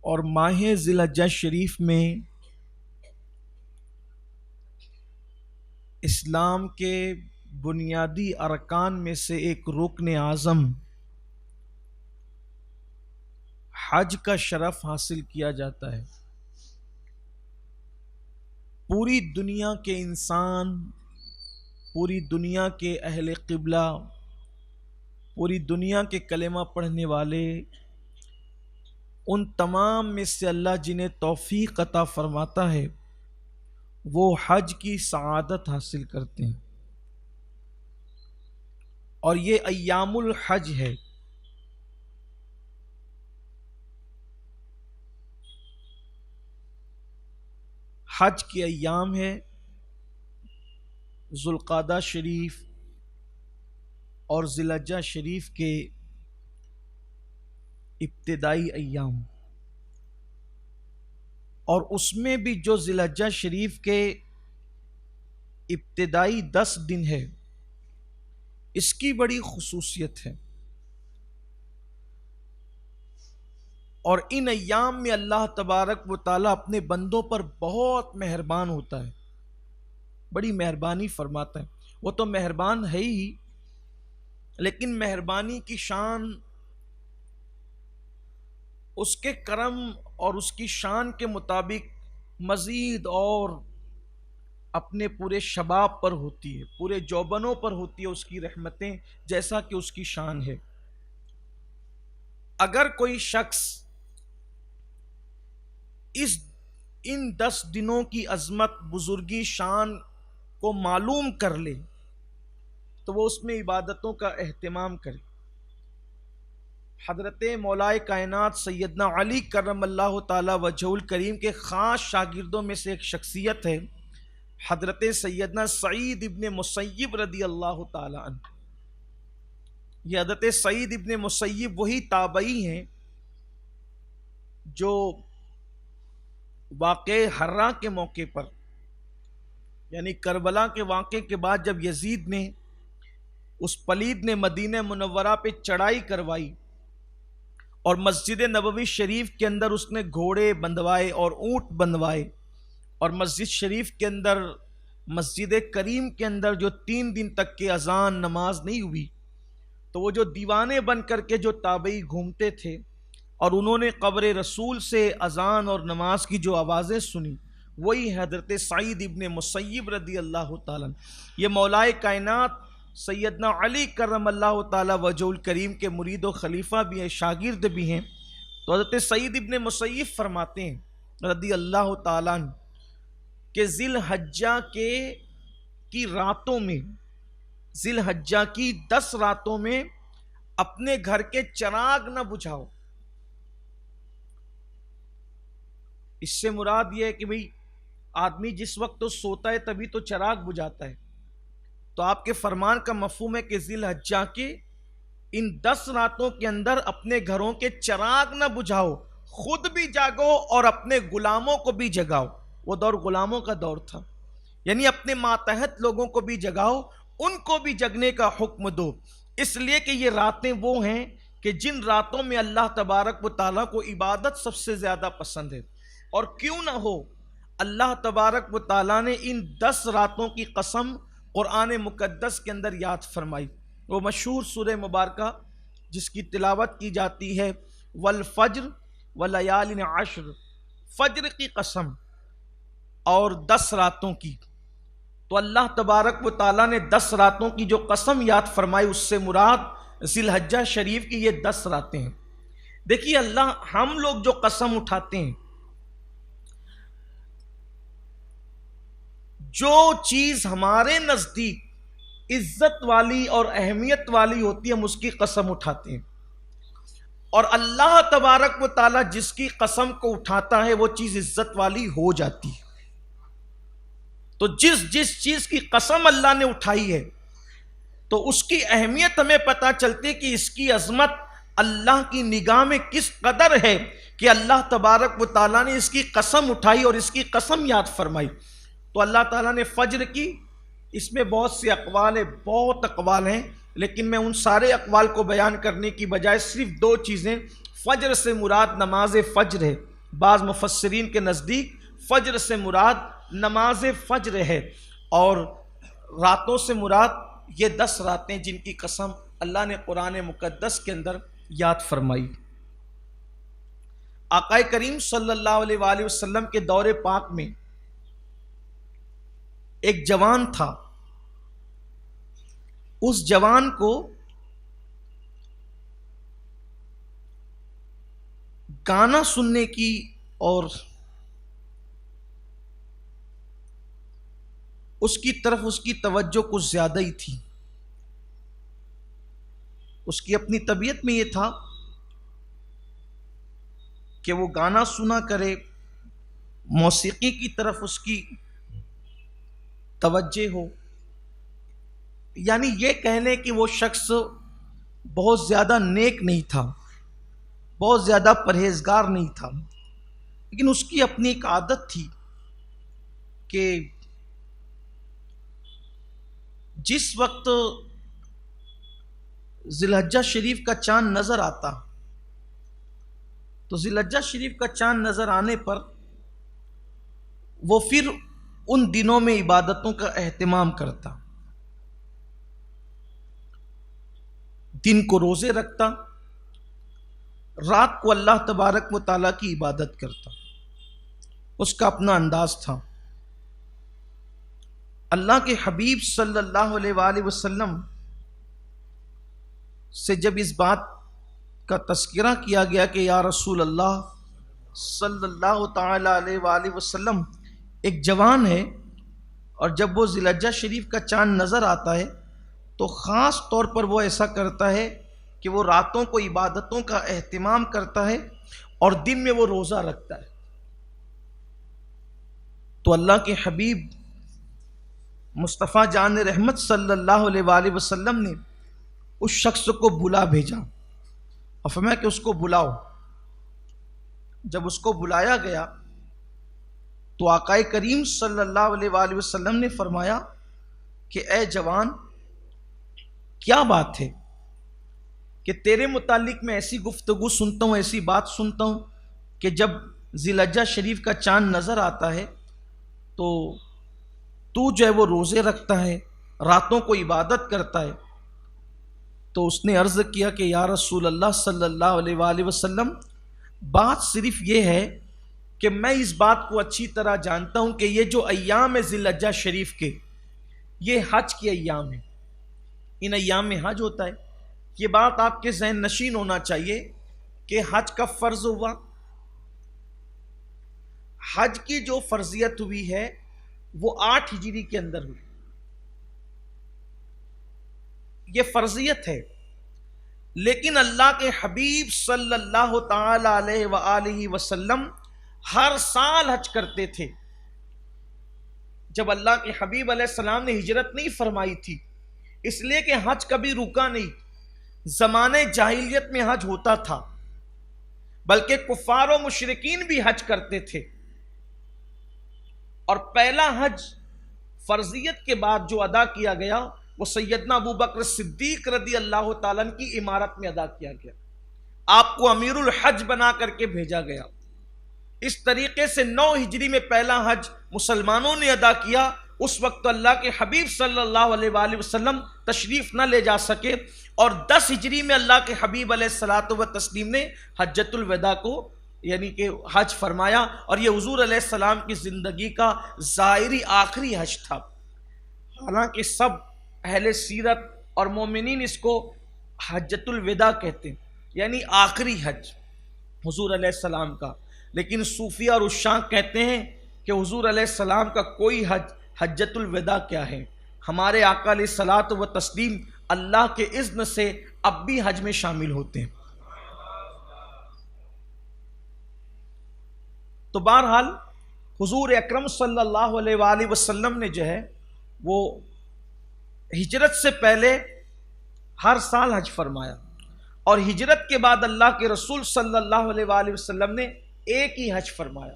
اور ماہ ذی الحجہ شریف میں اسلام کے بنیادی ارکان میں سے ایک رکن اعظم حج کا شرف حاصل کیا جاتا ہے۔ پوری دنیا کے انسان، پوری دنیا کے اہل قبلہ، پوری دنیا کے کلمہ پڑھنے والے، ان تمام میں سے اللہ جنہیں توفیق عطا فرماتا ہے وہ حج کی سعادت حاصل کرتے ہیں، اور یہ ایام الحج ہے۔ حج کے ایام ہے ذوالقعدہ شریف اور ذی الحجہ شریف کے ابتدائی ایام، اور اس میں بھی جو ذی الحجہ شریف کے ابتدائی 10 دن ہے، اس کی بڑی خصوصیت ہے، اور ان ایام میں اللہ تبارک و تعالیٰ اپنے بندوں پر بہت مہربان ہوتا ہے، بڑی مہربانی فرماتا ہے۔ وہ تو مہربان ہے ہی، لیکن مہربانی کی شان اس کے کرم اور اس کی شان کے مطابق مزید اور اپنے پورے شباب پر ہوتی ہے، پورے جوبنوں پر ہوتی ہے اس کی رحمتیں، جیسا کہ اس کی شان ہے۔ اگر کوئی شخص ان 10 دنوں کی عظمت، بزرگی، شان کو معلوم کر لے تو وہ اس میں عبادتوں کا اہتمام کرے۔ حضرت مولائے کائنات سیدنا علی کرم اللہ تعالی وجہہ الکریم کے خاص شاگردوں میں سے ایک شخصیت ہے حضرت سیدنا سعید ابن مسیب رضی اللہ تعالی عنہ۔ یہ حضرت سعید ابن مسیب وہی تابعی ہیں جو واقعہ حرہ کے موقع پر، یعنی کربلا کے واقعے کے بعد جب یزید نے، اس پلید نے مدینہ منورہ پہ چڑھائی کروائی اور مسجد نبوی شریف کے اندر اس نے گھوڑے بندھوائے اور اونٹ بندھوائے، اور مسجد شریف کے اندر، مسجد کریم کے اندر جو 3 دن تک کی اذان نماز نہیں ہوئی، تو وہ جو دیوانے بن کر کے جو تابعی گھومتے تھے اور انہوں نے قبر رسول سے اذان اور نماز کی جو آوازیں سنی، وہی حضرت سعید ابن مسیب رضی اللہ تعالیٰ۔ یہ مولائے کائنات سیدنا علی کرم اللہ تعالی وجہ الکریم کے مرید و خلیفہ بھی ہیں، شاگرد بھی ہیں۔ تو حضرت سعید ابن مسیب فرماتے ہیں رضی اللہ تعالیٰ عنہ کہ ذی الحجہ کی راتوں میں، ذی الحجہ کی 10 راتوں میں اپنے گھر کے چراغ نہ بجھاؤ۔ اس سے مراد یہ ہے کہ بھئی آدمی جس وقت تو سوتا ہے تبھی تو چراغ بجھاتا ہے، تو آپ کے فرمان کا مفہوم ہے کہ ذی الحجہ کے ان 10 راتوں کے اندر اپنے گھروں کے چراغ نہ بجھاؤ، خود بھی جاگو اور اپنے غلاموں کو بھی جگاؤ۔ وہ دور غلاموں کا دور تھا، یعنی اپنے ماتحت لوگوں کو بھی جگاؤ، ان کو بھی جگنے کا حکم دو، اس لیے کہ یہ راتیں وہ ہیں کہ جن راتوں میں اللہ تبارک و تعالیٰ کو عبادت سب سے زیادہ پسند ہے۔ اور کیوں نہ ہو، اللہ تبارک و تعالیٰ نے ان 10 راتوں کی قسم قرآن مقدس کے اندر یاد فرمائی۔ وہ مشہور سورہ مبارکہ جس کی تلاوت کی جاتی ہے، والفجر ولیال عشر، فجر کی قسم اور 10 راتوں کی۔ تو اللہ تبارک و تعالیٰ نے 10 راتوں کی جو قسم یاد فرمائی، اس سے مراد ذی الحجہ شریف کی یہ 10 راتیں ہیں۔ دیکھیے ہم لوگ جو قسم اٹھاتے ہیں، جو چیز ہمارے نزدیک عزت والی اور اہمیت والی ہوتی ہے، ہم اس کی قسم اٹھاتے ہیں، اور اللہ تبارک و تعالیٰ جس کی قسم کو اٹھاتا ہے وہ چیز عزت والی ہو جاتی ہے۔ تو جس چیز کی قسم اللہ نے اٹھائی ہے تو اس کی اہمیت ہمیں پتہ چلتی ہے کہ اس کی عظمت اللہ کی نگاہ میں کس قدر ہے کہ اللہ تبارک و تعالیٰ نے اس کی قسم اٹھائی اور اس کی قسم یاد فرمائی۔ تو اللہ تعالیٰ نے فجر کی، اس میں بہت سے اقوال ہیں، بہت اقوال ہیں، لیکن میں ان سارے اقوال کو بیان کرنے کی بجائے صرف 2 چیزیں، فجر سے مراد نماز فجر ہے، بعض مفسرین کے نزدیک فجر سے مراد نماز فجر ہے، اور راتوں سے مراد یہ 10 راتیں جن کی قسم اللہ نے قرآن مقدس کے اندر یاد فرمائی۔ آقا کریم صلی اللہ علیہ وآلہ وسلم کے دور پاک میں ایک جوان تھا، اس جوان کو گانا سننے کی اور اس کی طرف اس کی توجہ کچھ زیادہ ہی تھی۔ اس کی اپنی طبیعت میں یہ تھا کہ وہ گانا سنا کرے، موسیقی کی طرف اس کی توجہ ہو، یعنی یہ کہہ لیں کہ وہ شخص بہت زیادہ نیک نہیں تھا، بہت زیادہ پرہیزگار نہیں تھا، لیکن اس کی اپنی ایک عادت تھی کہ جس وقت ذی الحجہ شریف کا چاند نظر آتا تو ذی الحجہ شریف کا چاند نظر آنے پر وہ پھر ان دنوں میں عبادتوں کا اہتمام کرتا، دن کو روزے رکھتا، رات کو اللہ تبارک و تعالیٰ کی عبادت کرتا۔ اس کا اپنا انداز تھا۔ اللہ کے حبیب صلی اللہ علیہ وآلہ وسلم سے جب اس بات کا تذکرہ کیا گیا کہ یا رسول اللہ صلی اللہ تعالی علیہ وآلہ وسلم ایک جوان ہے، اور جب وہ ذی الحجہ شریف کا چاند نظر آتا ہے تو خاص طور پر وہ ایسا کرتا ہے کہ وہ راتوں کو عبادتوں کا اہتمام کرتا ہے اور دن میں وہ روزہ رکھتا ہے، تو اللہ کے حبیب مصطفیٰ جان رحمت صلی اللہ علیہ وآلہ وسلم نے اس شخص کو بلا بھیجا اور فرمایا کہ اس کو بلاؤ۔ جب اس کو بلایا گیا تو آقا کریم صلی اللہ علیہ وآلہ وسلم نے فرمایا کہ اے جوان، کیا بات ہے کہ تیرے متعلق میں ایسی گفتگو سنتا ہوں، ایسی بات سنتا ہوں کہ جب ذی الحجہ شریف کا چاند نظر آتا ہے تو جو ہے وہ روزے رکھتا ہے، راتوں کو عبادت کرتا ہے۔ تو اس نے عرض کیا کہ یا رسول اللہ صلی اللہ علیہ وآلہ وسلم، بات صرف یہ ہے کہ میں اس بات کو اچھی طرح جانتا ہوں کہ یہ جو ایام ہے ذی الحجہ شریف کے، یہ حج کے ایام ہیں، ان ایام میں حج ہوتا ہے۔ یہ بات آپ کے ذہن نشین ہونا چاہیے کہ حج کب فرض ہوا؟ حج کی جو فرضیت ہوئی ہے وہ 8 ہجری کے اندر ہوئی، یہ فرضیت ہے، لیکن اللہ کے حبیب صلی اللہ تعالی علیہ وآلہ وسلم ہر سال حج کرتے تھے۔ جب اللہ کے حبیب علیہ السلام نے ہجرت نہیں فرمائی تھی، اس لیے کہ حج کبھی رکا نہیں۔ زمانے جاہلیت میں حج ہوتا تھا، بلکہ کفار و مشرکین بھی حج کرتے تھے، اور پہلا حج فرضیت کے بعد جو ادا کیا گیا وہ سیدنا ابو بکر صدیق رضی اللہ تعالیٰ عنہ کی امارت میں ادا کیا گیا، آپ کو امیر الحج بنا کر کے بھیجا گیا۔ اس طریقے سے 9 ہجری میں پہلا حج مسلمانوں نے ادا کیا۔ اس وقت اللہ کے حبیب صلی اللہ علیہ وآلہ وسلم تشریف نہ لے جا سکے، اور 10 ہجری میں اللہ کے حبیب علیہ الصلوۃ والتسلیم نے حجۃ الوداع کو یعنی کہ حج فرمایا، اور یہ حضور علیہ السلام کی زندگی کا ظاہری آخری حج تھا۔ حالانکہ سب اہل سیرت اور مومنین اس کو حجۃ الوداع کہتے ہیں، یعنی آخری حج حضور علیہ السلام کا، لیکن صوفیہ اور عشاق کہتے ہیں کہ حضور علیہ السلام کا کوئی حج حجۃ الوداع کیا ہے، ہمارے آقا علیہ الصلوۃ والتسلیم اللہ کے اذن سے اب بھی حج میں شامل ہوتے ہیں۔ تو بہرحال حضور اکرم صلی اللہ علیہ وآلہ وسلم نے جو ہے وہ ہجرت سے پہلے ہر سال حج فرمایا، اور ہجرت کے بعد اللہ کے رسول صلی اللہ علیہ وآلہ وسلم نے ایک ہی حج فرمایا،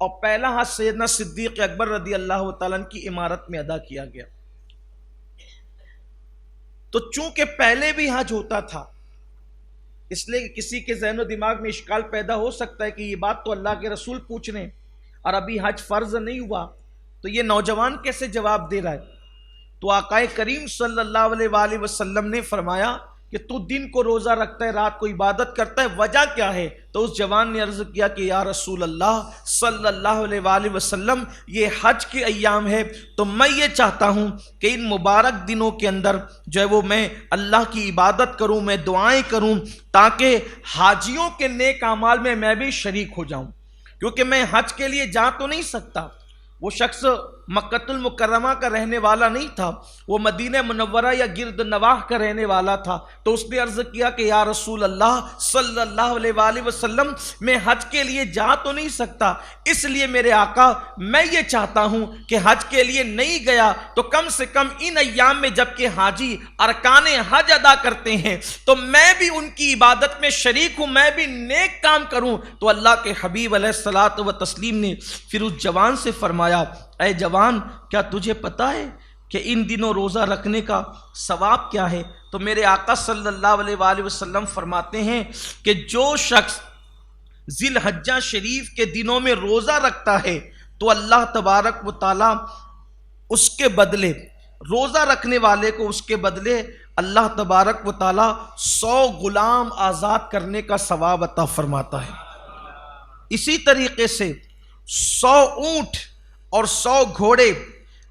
اور پہلا حج سیدنا صدیق اکبر رضی اللہ تعالیٰ عنہ کی امارت میں ادا کیا گیا۔ تو چونکہ پہلے بھی حج ہوتا تھا اس لیے کہ کسی کے ذہن و دماغ میں اشکال پیدا ہو سکتا ہے کہ یہ بات تو اللہ کے رسول پوچھ رہے ہیں اور ابھی حج فرض نہیں ہوا، تو یہ نوجوان کیسے جواب دے رہا ہے؟ تو آقا کریم صلی اللہ علیہ وآلہ وسلم نے فرمایا کہ تو دن کو روزہ رکھتا ہے، رات کو عبادت کرتا ہے، وجہ کیا ہے؟ تو اس جوان نے عرض کیا کہ یا رسول اللہ صلی اللہ علیہ وآلہ وسلم، یہ حج کے ایام ہے تو میں یہ چاہتا ہوں کہ ان مبارک دنوں کے اندر جو ہے وہ میں اللہ کی عبادت کروں، میں دعائیں کروں، تاکہ حاجیوں کے نیک اعمال میں بھی شریک ہو جاؤں، کیونکہ میں حج کے لیے جا تو نہیں سکتا۔ وہ شخص مکہ المکرمہ کا رہنے والا نہیں تھا، وہ مدینہ منورہ یا گرد نواح کا رہنے والا تھا، تو اس نے عرض کیا کہ یا رسول اللہ صلی اللہ علیہ وآلہ وسلم، میں حج کے لیے جا تو نہیں سکتا، اس لیے میرے آقا میں یہ چاہتا ہوں کہ حج کے لیے نہیں گیا تو کم سے کم ان ایام میں جب کہ حاجی ارکان حج ادا کرتے ہیں تو میں بھی ان کی عبادت میں شریک ہوں، میں بھی نیک کام کروں۔ تو اللہ کے حبیب علیہ الصلوۃ والتسلیم نے پھر اس جوان سے فرمایا، اے جوان، کیا تجھے پتا ہے کہ ان دنوں روزہ رکھنے کا ثواب کیا ہے؟ تو میرے آقا صلی اللہ علیہ وآلہ وسلم فرماتے ہیں کہ جو شخص ذی الحجہ شریف کے دنوں میں روزہ رکھتا ہے تو اللہ تبارک و تعالی اس کے بدلے، روزہ رکھنے والے کو اس کے بدلے اللہ تبارک و تعالی 100 غلام آزاد کرنے کا ثواب عطا فرماتا ہے۔ اسی طریقے سے 100 اونٹ اور 100 گھوڑے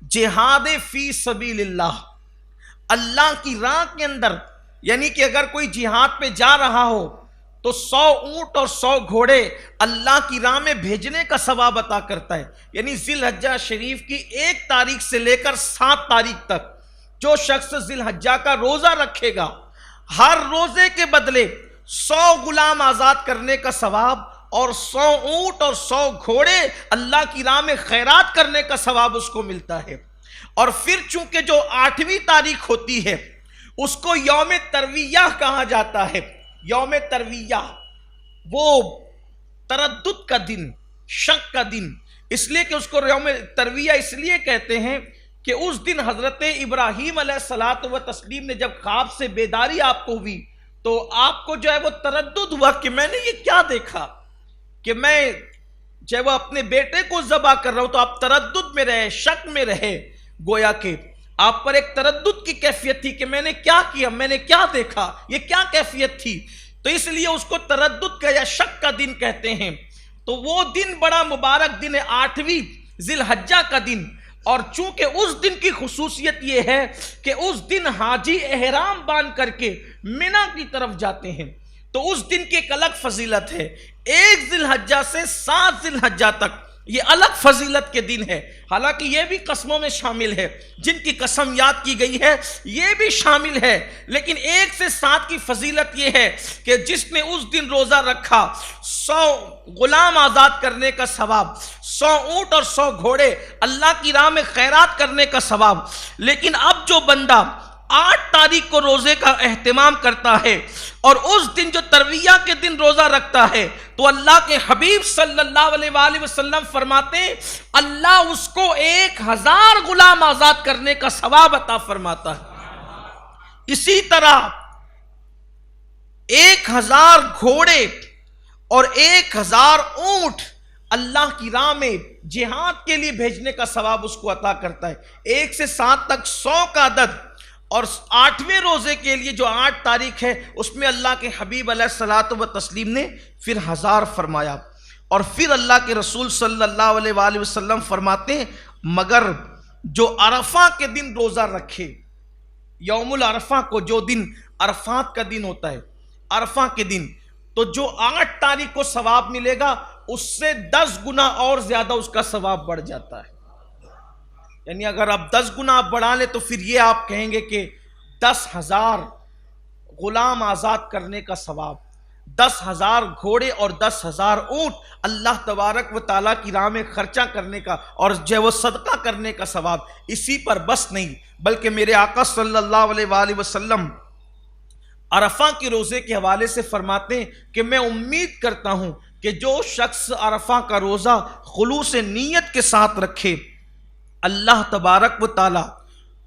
جہاد فی سبیل اللہ، اللہ کی راہ کے اندر، یعنی کہ اگر کوئی جہاد پہ جا رہا ہو تو 100 اونٹ اور 100 گھوڑے اللہ کی راہ میں بھیجنے کا ثواب عطا کرتا ہے۔ یعنی ذی الحجہ شریف کی 1 تاریخ سے لے کر 7 تاریخ تک جو شخص ذی الحجہ کا روزہ رکھے گا، ہر روزے کے بدلے 100 غلام آزاد کرنے کا ثواب اور 100 اونٹ اور 100 گھوڑے اللہ کی راہ میں خیرات کرنے کا ثواب اس کو ملتا ہے۔ اور پھر چونکہ جو 8ویں تاریخ ہوتی ہے اس کو یوم ترویہ کہا جاتا ہے۔ یوم ترویہ وہ تردد کا دن، شک کا دن، اس لیے کہ اس کو یوم ترویہ اس لیے کہتے ہیں کہ اس دن حضرت ابراہیم علیہ الصلوۃ والتسلیم نے جب خواب سے بیداری آپ کو ہوئی تو آپ کو جو ہے وہ تردد ہوا کہ میں نے یہ کیا دیکھا، کہ میں جو ہے وہ اپنے بیٹے کو ذبح کر رہا ہوں، تو آپ تردد میں رہے، شک میں رہے، گویا کہ آپ پر ایک تردد کی کیفیت تھی کہ میں نے کیا کیا، میں نے کیا دیکھا، یہ کیا کیفیت تھی، تو اس لیے اس کو تردد کا یا شک کا دن کہتے ہیں۔ تو وہ دن بڑا مبارک دن ہے، 8ویں ذی الحجہ کا دن، اور چونکہ اس دن کی خصوصیت یہ ہے کہ اس دن حاجی احرام باندھ کر کے منی کی طرف جاتے ہیں، تو اس دن کی ایک الگ فضیلت ہے۔ 1 ذی الحجہ سے 7 ذی الحجہ تک یہ الگ فضیلت کے دن ہے، حالانکہ یہ بھی قسموں میں شامل ہے، جن کی قسم یاد کی گئی ہے یہ بھی شامل ہے، لیکن 1 سے 7 کی فضیلت یہ ہے کہ جس نے اس دن روزہ رکھا 100 غلام آزاد کرنے کا ثواب، 100 اونٹ اور 100 گھوڑے اللہ کی راہ میں خیرات کرنے کا ثواب۔ لیکن اب جو بندہ 8 تاریخ کو روزے کا اہتمام کرتا ہے اور اس دن جو ترویہ کے دن روزہ رکھتا ہے تو اللہ کے حبیب صلی اللہ علیہ وآلہ وسلم فرماتے ہیں اللہ اس کو 1000 غلام آزاد کرنے کا ثواب عطا فرماتا ہے۔ اسی طرح 1000 گھوڑے اور 1000 اونٹ اللہ کی راہ میں جہاد کے لیے بھیجنے کا ثواب اس کو عطا کرتا ہے۔ 1 سے 7 تک 100 کا عدد، اور 8ویں روزے کے لیے جو 8 تاریخ ہے اس میں اللہ کے حبیب علیہ الصلوۃ والتسلیم نے پھر 1000 فرمایا۔ اور پھر اللہ کے رسول صلی اللہ علیہ وآلہ وسلم فرماتے ہیں مگر جو عرفہ کے دن روزہ رکھے، یوم العرفہ کو، جو دن عرفات کا دن ہوتا ہے، عرفہ کے دن، تو جو 8 تاریخ کو ثواب ملے گا اس سے 10 گنا اور زیادہ اس کا ثواب بڑھ جاتا ہے۔ یعنی اگر آپ 10 گنا آپ بڑھا لیں تو پھر یہ آپ کہیں گے کہ 10,000 غلام آزاد کرنے کا ثواب، 10,000 گھوڑے اور 10,000 اونٹ اللہ تبارک و تعالیٰ کی راہ میں خرچہ کرنے کا اور جو وہ صدقہ کرنے کا ثواب۔ اسی پر بس نہیں بلکہ میرے آقا صلی اللہ علیہ وآلہ وسلم عرفہ کے روزے کے حوالے سے فرماتے ہیں کہ میں امید کرتا ہوں کہ جو شخص عرفہ کا روزہ خلوص نیت کے ساتھ رکھے اللہ تبارک و تعالیٰ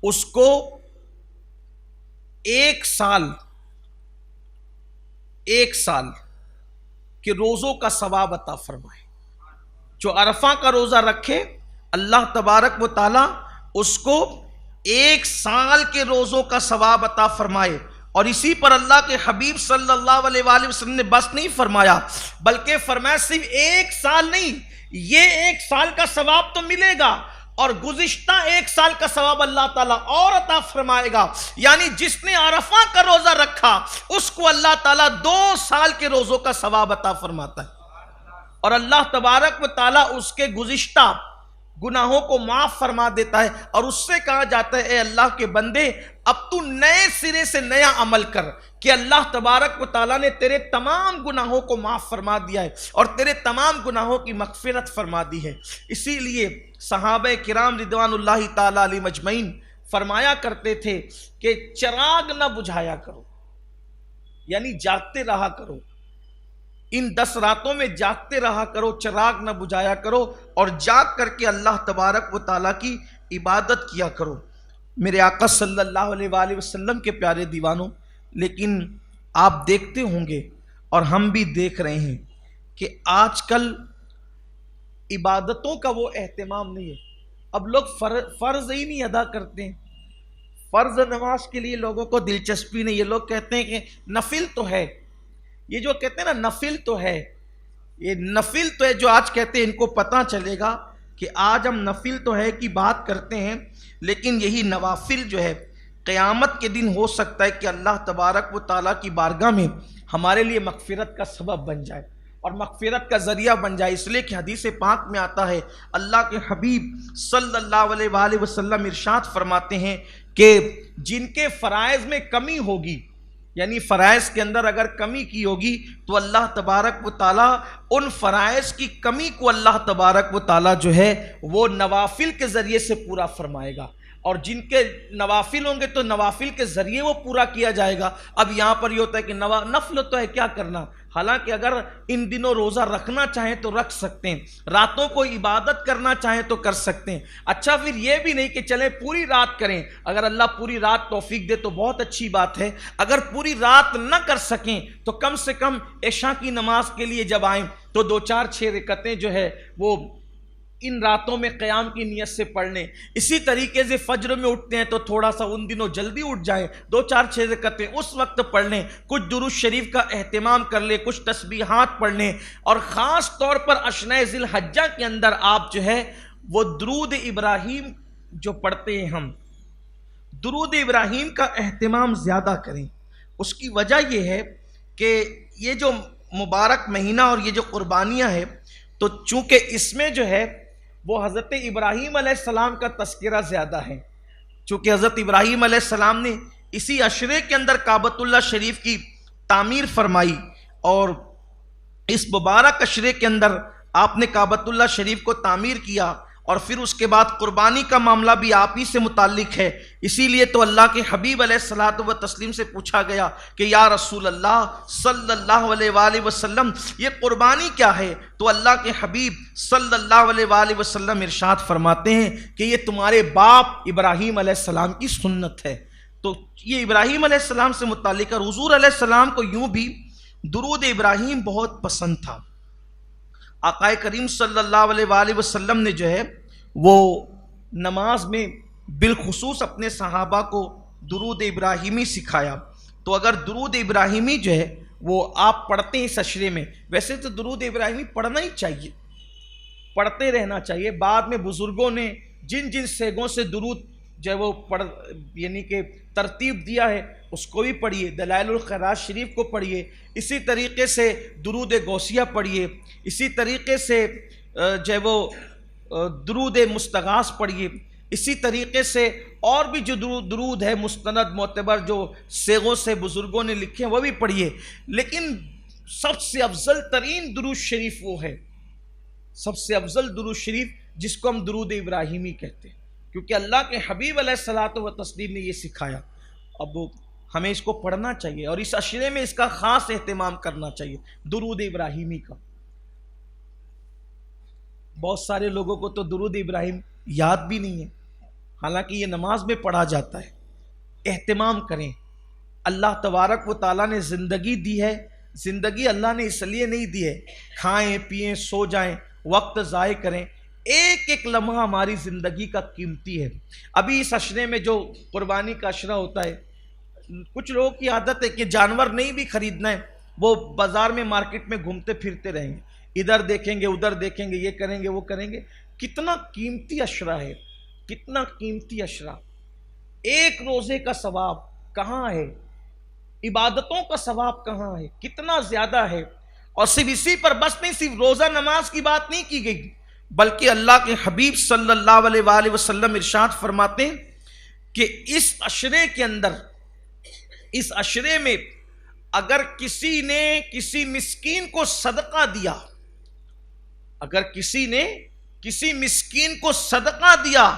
اس کو 1 سال 1 سال کے روزوں کا ثواب عطا فرمائے. جو عرفہ کا روزہ رکھے اللہ تبارک و تعالی اس کو 1 سال کے روزوں کا ثواب عطا فرمائے. اور اسی پر اللہ کے حبیب صلی اللہ علیہ وآلہ وسلم نے بس نہیں فرمایا، بلکہ فرمایا صرف 1 سال نہیں، یہ 1 سال کا ثواب تو ملے گا اور گزشتہ 1 سال کا ثواب اللہ تعالیٰ اور عطا فرمائے گا. یعنی جس نے عرفہ کا روزہ رکھا اس کو اللہ تعالیٰ 2 سال کے روزوں کا ثواب عطا فرماتا ہے. اور اللہ تبارک و تعالیٰ اس کے گزشتہ گناہوں کو معاف فرما دیتا ہے، اور اس سے کہا جاتا ہے اے اللہ کے بندے اب تو نئے سرے سے نیا عمل کر، کہ اللہ تبارک و تعالیٰ نے تیرے تمام گناہوں کو معاف فرما دیا ہے اور تیرے تمام گناہوں کی مغفرت فرما دی ہے. اسی لیے صحابہ کرام رضوان اللہ تعالیٰ علیہ مجمعین فرمایا کرتے تھے کہ چراغ نہ بجھایا کرو، یعنی جاگتے رہا کرو، ان 10 راتوں میں جاگتے رہا کرو، چراغ نہ بجھایا کرو، اور جاگ کر کے اللہ تبارک و تعالیٰ کی عبادت کیا کرو. میرے آقا صلی اللہ علیہ وآلہ وسلم کے پیارے دیوانوں، لیکن آپ دیکھتے ہوں گے اور ہم بھی دیکھ رہے ہیں کہ آج کل عبادتوں کا وہ اہتمام نہیں ہے. اب لوگ فرض ہی نہیں ادا کرتے ہیں. فرض نماز کے لیے لوگوں کو دلچسپی نہیں. یہ لوگ کہتے ہیں کہ نفل تو ہے، یہ جو کہتے ہیں نا نفل تو ہے، یہ نفل تو ہے جو آج کہتے ہیں ان کو پتہ چلے گا کہ آج ہم نفل تو ہے کی بات کرتے ہیں، لیکن یہی نوافل جو ہے قیامت کے دن ہو سکتا ہے کہ اللہ تبارک و تعالیٰ کی بارگاہ میں ہمارے لیے مغفرت کا سبب بن جائے اور مغفرت کا ذریعہ بن جائے. اس لیے کہ حدیث پاک میں آتا ہے اللہ کے حبیب صلی اللہ علیہ وآلہ وسلم ارشاد فرماتے ہیں کہ جن کے فرائض میں کمی ہوگی، یعنی فرائض کے اندر اگر کمی کی ہوگی تو اللہ تبارک و تعالیٰ ان فرائض کی کمی کو اللہ تبارک و تعالیٰ جو ہے وہ نوافل کے ذریعے سے پورا فرمائے گا، اور جن کے نوافل ہوں گے تو نوافل کے ذریعے وہ پورا کیا جائے گا. اب یہاں پر یہ ہوتا ہے کہ نفل تو ہے کیا کرنا، حالانکہ اگر ان دنوں روزہ رکھنا چاہیں تو رکھ سکتے ہیں، راتوں کو عبادت کرنا چاہیں تو کر سکتے ہیں. اچھا پھر یہ بھی نہیں کہ چلیں پوری رات کریں، اگر اللہ پوری رات توفیق دے تو بہت اچھی بات ہے. اگر پوری رات نہ کر سکیں تو کم سے کم عشاء کی نماز کے لیے جب آئیں تو 2-4-6 رکعتیں جو ہے وہ ان راتوں میں قیام کی نیت سے پڑھ لیں. اسی طریقے سے فجر میں اٹھتے ہیں تو تھوڑا سا ان دنوں جلدی اٹھ جائیں، 2-4-6 رکعتیں اس وقت پڑھ لیں، کچھ درود شریف کا اہتمام کر لیں، کچھ تسبیحات پڑھ لیں. اور خاص طور پر عشرہ ذی الحجہ کے اندر آپ جو ہے وہ درود ابراہیم جو پڑھتے ہیں، ہم درود ابراہیم کا اہتمام زیادہ کریں. اس کی وجہ یہ ہے کہ یہ جو مبارک مہینہ اور یہ جو قربانیاں ہیں تو چونکہ اس میں جو ہے وہ حضرت ابراہیم علیہ السلام کا تذکرہ زیادہ ہے، چونکہ حضرت ابراہیم علیہ السلام نے اسی عشرے کے اندر کعبۃ اللہ شریف کی تعمیر فرمائی، اور اس مبارک عشرے کے اندر آپ نے کعبۃ اللہ شریف کو تعمیر کیا، اور پھر اس کے بعد قربانی کا معاملہ بھی آپ ہی سے متعلق ہے. اسی لیے تو اللہ کے حبیب علیہ الصلاۃ والتسلیم سے پوچھا گیا کہ یا رسول اللہ صلی اللہ علیہ وآلہ وسلم یہ قربانی کیا ہے؟ تو اللہ کے حبیب صلی اللہ علیہ وآلہ وسلم ارشاد فرماتے ہیں کہ یہ تمہارے باپ ابراہیم علیہ السلام کی سنت ہے. تو یہ ابراہیم علیہ السلام سے متعلق ہے. حضور علیہ السلام کو یوں بھی درود ابراہیم بہت پسند تھا. آقا کریم صلی اللہ علیہ وآلہ وسلم نے جو ہے وہ نماز میں بالخصوص اپنے صحابہ کو درود ابراہیمی سکھایا. تو اگر درود ابراہیمی جو ہے وہ آپ پڑھتے ہیں اس عشرے میں، ویسے تو درود ابراہیمی پڑھنا ہی چاہیے، پڑھتے رہنا چاہیے. بعد میں بزرگوں نے جن جن سیگوں سے درود جو ہے وہ یعنی کہ ترتیب دیا ہے اس کو بھی پڑھیے. دلائل الخیرات شریف کو پڑھیے، اسی طریقے سے درود غوثیہ پڑھیے، اسی طریقے سے جو ہے وہ درود مستغاث پڑھیے، اسی طریقے سے اور بھی جو درود ہے مستند معتبر جو سیغوں سے بزرگوں نے لکھے ہیں وہ بھی پڑھیے. لیکن سب سے افضل ترین درود شریف وہ ہے، سب سے افضل درود شریف جس کو ہم درود ابراہیمی کہتے ہیں، کیونکہ اللہ کے حبیب علیہ الصلاۃ والتسلیم نے یہ سکھایا. اب ہمیں اس کو پڑھنا چاہیے اور اس عشرے میں اس کا خاص اہتمام کرنا چاہیے درود ابراہیمی کا. بہت سارے لوگوں کو تو درود ابراہیم یاد بھی نہیں ہے، حالانکہ یہ نماز میں پڑھا جاتا ہے. اہتمام کریں. اللہ تبارک و تعالیٰ نے زندگی دی ہے زندگی اللہ نے اس لیے نہیں دی ہے کھائیں پئیں سو جائیں وقت ضائع کریں، ایک ایک لمحہ ہماری زندگی کا قیمتی ہے۔ ابھی اس عشرے میں جو قربانی کا عشرہ ہوتا ہے، کچھ لوگوں کی عادت ہے کہ جانور نہیں بھی خریدنا ہے، وہ بازار میں مارکیٹ میں گھومتے پھرتے رہیں گے، ادھر دیکھیں گے ادھر دیکھیں گے، یہ کریں گے وہ کریں گے۔ کتنا قیمتی عشرہ ہے، کتنا قیمتی عشرہ، ایک روزے کا ثواب کہاں ہے، عبادتوں کا ثواب کہاں ہے، کتنا زیادہ ہے۔ اور صرف اسی پر بس نہیں، صرف روزہ نماز کی بات نہیں کی گئی، بلکہ اللہ کے حبیب صلی اللہ علیہ وآلہ وسلم ارشاد فرماتے ہیں کہ اس عشرے کے اندر، اس عشرے میں اگر کسی نے کسی مسکین کو صدقہ دیا، اگر کسی نے کسی مسکین کو صدقہ دیا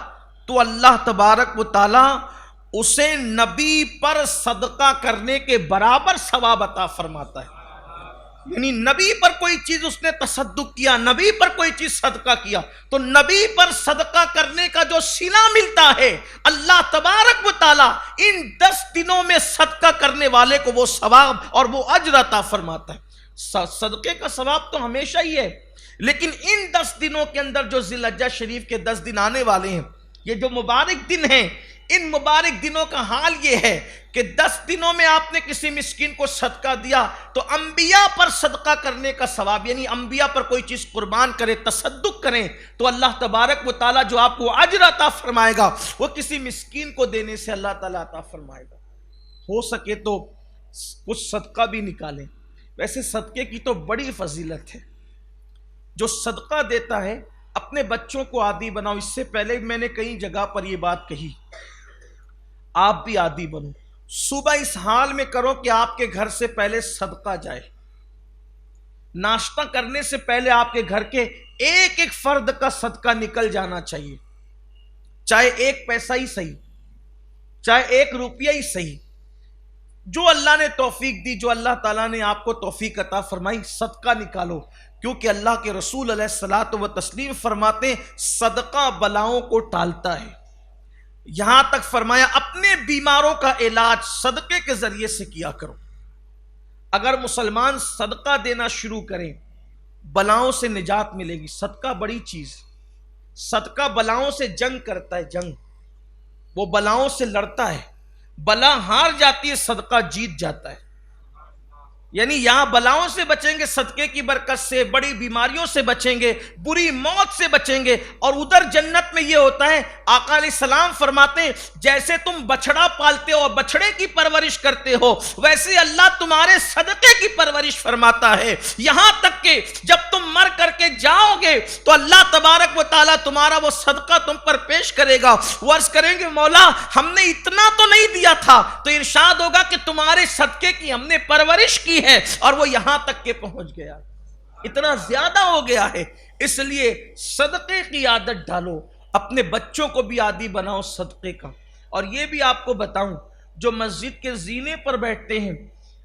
تو اللہ تبارک و تعالی اسے نبی پر صدقہ کرنے کے برابر ثواب عطا فرماتا ہے۔ یعنی نبی پر کوئی چیز اس نے تصدق کیا، نبی پر کوئی چیز صدقہ کیا، تو نبی پر صدقہ کرنے کا جو صلہ ملتا ہے، اللہ تبارک و تعالی ان 10 دنوں میں صدقہ کرنے والے کو وہ ثواب اور وہ اجر عطا فرماتا ہے۔ صدقے کا ثواب تو ہمیشہ ہی ہے، لیکن ان 10 دنوں کے اندر جو ذی الحجہ شریف کے 10 دن آنے والے ہیں، یہ جو مبارک دن ہیں، ان مبارک دنوں کا حال یہ ہے کہ 10 دنوں میں آپ نے کسی مسکین کو صدقہ دیا تو انبیاء پر صدقہ کرنے کا ثواب، یعنی انبیاء پر کوئی چیز قربان کرے، تصدق کریں، تو اللہ تبارک و تعالیٰ جو آپ کو اجر عطا فرمائے گا وہ کسی مسکین کو دینے سے اللہ تعالیٰ عطا فرمائے گا۔ ہو سکے تو کچھ صدقہ بھی نکالیں۔ ویسے صدقے کی تو بڑی فضیلت ہے، جو صدقہ دیتا ہے اپنے بچوں کو عادی بناؤ۔ اس سے پہلے میں نے کئی جگہ پر یہ بات کہی، آپ بھی عادی بنو، صبح اس حال میں کرو کہ آپ کے گھر سے پہلے صدقہ جائے، ناشتہ کرنے سے پہلے آپ کے گھر کے ایک ایک فرد کا صدقہ نکل جانا چاہیے، چاہے 1 پیسہ ہی صحیح، چاہے 1 روپیہ ہی صحیح، جو اللہ نے توفیق دی، جو اللہ تعالیٰ نے آپ کو توفیق عطا فرمائی، صدقہ نکالو۔ کیونکہ اللہ کے رسول علیہ الصلوۃ والتسلیم فرماتے ہیں صدقہ بلاؤں کو ٹالتا ہے۔ یہاں تک فرمایا اپنے بیماروں کا علاج صدقے کے ذریعے سے کیا کرو۔ اگر مسلمان صدقہ دینا شروع کریں بلاؤں سے نجات ملے گی۔ صدقہ بڑی چیز، صدقہ بلاؤں سے جنگ کرتا ہے، جنگ، وہ بلاؤں سے لڑتا ہے، بلا ہار جاتی ہے، صدقہ جیت جاتا ہے۔ یعنی یہاں بلاؤں سے بچیں گے صدقے کی برکت سے، بڑی بیماریوں سے بچیں گے، بری موت سے بچیں گے، اور ادھر جنت میں یہ ہوتا ہے، آقا علیہ السلام فرماتے ہیں جیسے تم بچڑا پالتے ہو اور بچڑے کی پرورش کرتے ہو، ویسے اللہ تمہارے صدقے کی پرورش فرماتا ہے، یہاں تک کہ جب تم مر کر کے جاؤ گے تو اللہ تبارک و تعالیٰ تمہارا وہ صدقہ تم پر پیش کرے گا۔ وہ عرض کریں گے مولا ہم نے اتنا تو نہیں دیا تھا، تو ارشاد ہوگا کہ تمہارے صدقے کی ہم نے پرورش کی ہے اور وہ یہاں تک کہ پہنچ گیا، اتنا زیادہ ہو گیا ہے۔ اس لیے صدقے کی عادت ڈالو، اپنے بچوں کو بھی عادی بناؤ صدقے کا۔ اور یہ بھی آپ کو بتاؤں، جو مسجد کے زینے پر بیٹھتے ہیں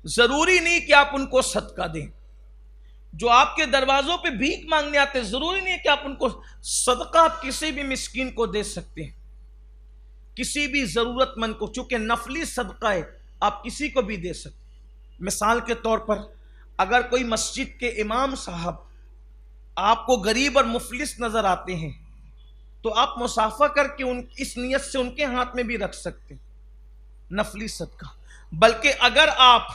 ضروری نہیں کہ آپ ان کو صدقہ دیں، جو آپ کے دروازوں پہ بھیک مانگنے آتے ضروری نہیں ہے کہ آپ ان کو صدقہ، آپ کسی بھی مسکین کو دے سکتے ہیں، کسی بھی ضرورت مند کو، چونکہ نفلی صدقہ ہے آپ کسی کو بھی دے سکتے ہیں۔ مثال کے طور پر اگر کوئی مسجد کے امام صاحب آپ کو غریب اور مفلس نظر آتے ہیں تو آپ مصافحہ کر کے اس نیت سے ان کے ہاتھ میں بھی رکھ سکتے ہیں، نفلی صدقہ۔ بلکہ اگر آپ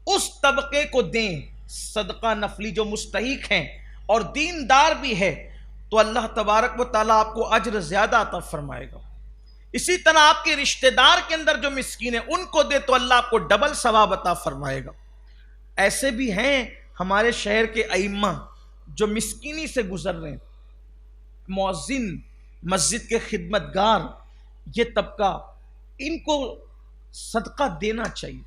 اس طبقے کو دیں صدقہ نفلی جو مستحق ہیں اور دیندار بھی ہے تو اللہ تبارک و تعالیٰ آپ کو اجر زیادہ عطا فرمائے گا۔ اسی طرح آپ کے رشتہ دار کے اندر جو مسکین ہیں ان کو دے تو اللہ آپ کو ڈبل ثواب عطا فرمائے گا۔ ایسے بھی ہیں ہمارے شہر کے ائمہ جو مسکینی سے گزر رہے ہیں، مؤذن، مسجد کے خدمت گار، یہ طبقہ، ان کو صدقہ دینا چاہیے۔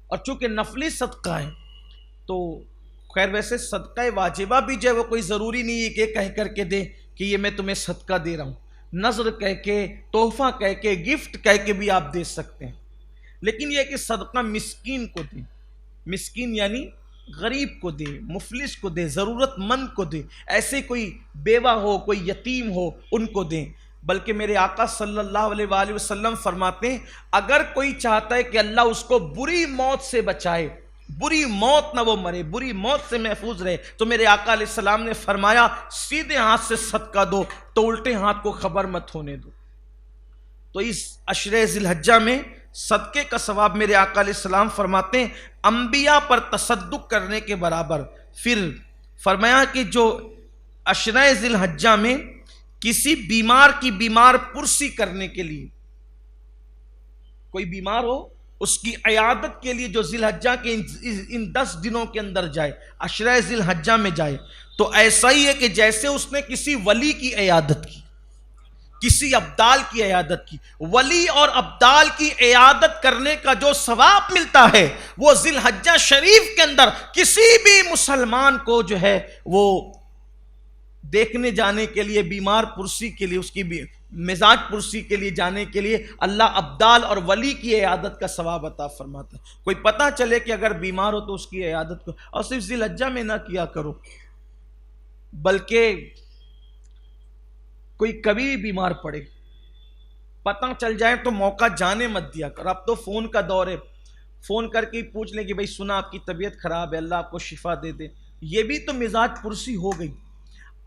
اور چونکہ نفلی صدقہ ہے تو خیر ویسے صدقہ واجبہ بھی جو ہے وہ کوئی ضروری نہیں ہے کہ کہہ کر کے دے کہ یہ میں تمہیں صدقہ دے رہا ہوں، نظر کہہ کے، تحفہ کہہ کے، گفٹ کہہ کے بھی آپ دے سکتے ہیں، لیکن یہ کہ صدقہ مسکین کو دیں، مسکین یعنی غریب کو دے، مفلس کو دے، ضرورت مند کو دے، ایسے کوئی بیوہ ہو، کوئی یتیم ہو ان کو دیں۔ بلکہ میرے آقا صلی اللہ علیہ وآلہ وسلم فرماتے ہیں اگر کوئی چاہتا ہے کہ اللہ اس کو بری موت سے بچائے بری موت نہ وہ مرے، بری موت سے محفوظ رہے۔ تو میرے آقا علیہ السلام نے فرمایا سیدھے ہاتھ سے صدقہ دو تو الٹے ہاتھ کو خبر مت ہونے دو۔ تو اس عشرہ ذی الحجہ میں صدقے کا ثواب میرے آقا علیہ السلام فرماتے ہیں انبیاء پر تصدق کرنے کے برابر۔ پھر فرمایا کہ جو عشرہ ذی الحجہ میں کسی بیمار کی بیمار پرسی کرنے کے لیے، کوئی بیمار ہو اس کی عیادت کے لیے جو ذی الحجہ کے ان 10 دنوں کے اندر جائے، عشرہ ذی الحجہ میں جائے، تو ایسا ہی ہے کہ جیسے اس نے کسی ولی کی عیادت کی، کسی ابدال کی عیادت کی۔ ولی اور ابدال کی عیادت کرنے کا جو ثواب ملتا ہے وہ ذی الحجہ شریف کے اندر کسی بھی مسلمان کو جو ہے وہ دیکھنے جانے کے لیے، بیمار پرسی کے لیے، اس کی مزاج پرسی کے لیے جانے کے لیے اللہ ابدال اور ولی کی عیادت کا ثواب عطا فرماتا ہے۔ کوئی پتہ چلے کہ اگر بیمار ہو تو اس کی عیادت کو، اور صرف ذی الحجہ میں نہ کیا کرو، بلکہ کوئی کبھی بھی بیمار پڑے پتہ چل جائے تو موقع جانے مت دیا کر۔ اب تو فون کا دور ہے، فون کر کے پوچھ لیں کہ بھئی سنا آپ کی طبیعت خراب ہے، اللہ آپ کو شفا دے دے، یہ بھی تو مزاج پرسی ہو گئی۔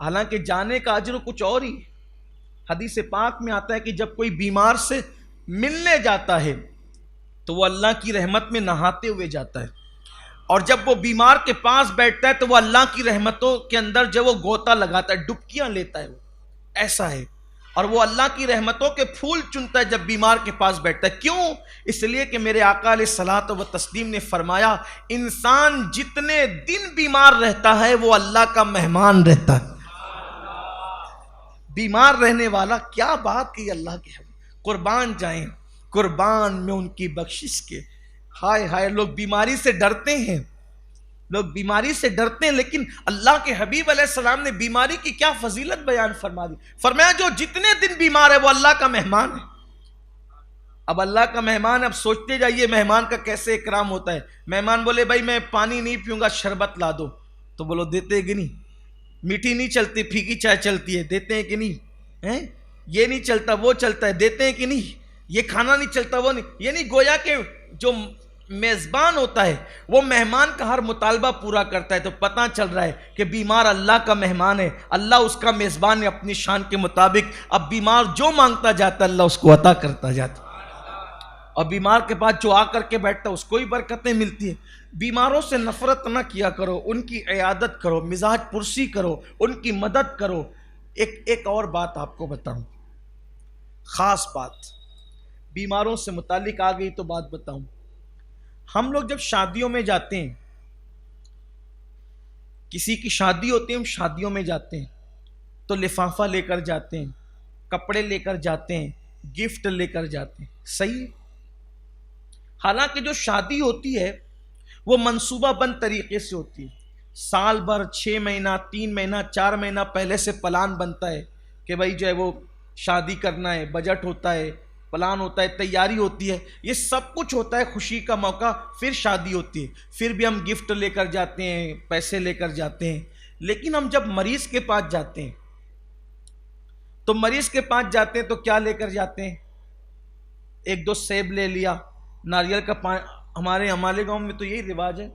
حالانکہ جانے کا اجر کچھ اور ہی۔ حدیث پاک میں آتا ہے کہ جب کوئی بیمار سے ملنے جاتا ہے تو وہ اللہ کی رحمت میں نہاتے ہوئے جاتا ہے، اور جب وہ بیمار کے پاس بیٹھتا ہے تو وہ اللہ کی رحمتوں کے اندر جو وہ غوطہ لگاتا ہے، ڈبکیاں لیتا ہے، وہ ایسا ہے۔ اور وہ اللہ کی رحمتوں کے پھول چنتا ہے جب بیمار کے پاس بیٹھتا ہے۔ کیوں؟ اس لیے کہ میرے آقا علیہ الصلوۃ والتسلیم نے فرمایا انسان جتنے دن بیمار رہتا ہے وہ اللہ کا مہمان رہتا ہے۔ بیمار رہنے والا، کیا بات کی اللہ کے حبیب، قربان جائیں، قربان میں ان کی بخشش کے۔ ہائے ہائے، لوگ بیماری سے ڈرتے ہیں، لوگ بیماری سے ڈرتے ہیں، لیکن اللہ کے حبیب علیہ السلام نے بیماری کی کیا فضیلت بیان فرما دی۔ فرمایا جو جتنے دن بیمار ہے وہ اللہ کا مہمان ہے۔ اب اللہ کا مہمان، اب سوچتے جائیے مہمان کا کیسے اکرام ہوتا ہے۔ مہمان بولے بھائی میں پانی نہیں پیوں گا، شربت لا دو، تو بولو دیتے ہیں کہ نہیں؟ میٹھی نہیں چلتی، پھیکی چائے چلتی ہے، دیتے ہیں کہ نہیں؟ یہ نہیں چلتا وہ چلتا ہے، دیتے ہیں کہ نہیں؟ یہ کھانا نہیں چلتا وہ نہیں، یعنی گویا کہ جو میزبان ہوتا ہے وہ مہمان کا ہر مطالبہ پورا کرتا ہے۔ تو پتہ چل رہا ہے کہ بیمار اللہ کا مہمان ہے، اللہ اس کا میزبان ہے اپنی شان کے مطابق۔ اب بیمار جو مانگتا جاتا ہے اللہ اس کو عطا کرتا جاتا ہے، اور بیمار کے پاس جو آ کر کے بیٹھتا ہے اس کو ہی برکتیں ملتی ہیں۔ بیماروں سے نفرت نہ کیا کرو، ان کی عیادت کرو، مزاج پرسی کرو، ان کی مدد کرو۔ ایک اور بات آپ کو بتاؤں، خاص بات، بیماروں سے متعلق آ گئی تو بات بتاؤں۔ ہم لوگ جب شادیوں میں جاتے ہیں، کسی کی شادی ہوتی ہے، ہم شادیوں میں جاتے ہیں تو لفافہ لے کر جاتے ہیں، کپڑے لے کر جاتے ہیں، گفٹ لے کر جاتے ہیں، صحیح؟ حالانکہ جو شادی ہوتی ہے وہ منصوبہ بند طریقے سے ہوتی ہے۔ سال بھر، 6 مہینہ، 3 مہینہ، 4 مہینہ پہلے سے پلان بنتا ہے کہ بھائی جو ہے وہ شادی کرنا ہے، بجٹ ہوتا ہے، پلان ہوتا ہے، تیاری ہوتی ہے، یہ سب کچھ ہوتا ہے۔ خوشی کا موقع، پھر شادی ہوتی ہے، پھر بھی ہم گفٹ لے کر جاتے ہیں، پیسے لے کر جاتے ہیں۔ لیکن ہم جب مریض کے پاس جاتے ہیں تو مریض کے پاس جاتے ہیں تو کیا لے کر جاتے ہیں؟ 1-2 سیب لے لیا، ناریل کا پانی، ہمارے گاؤں میں تو یہی رواج ہے،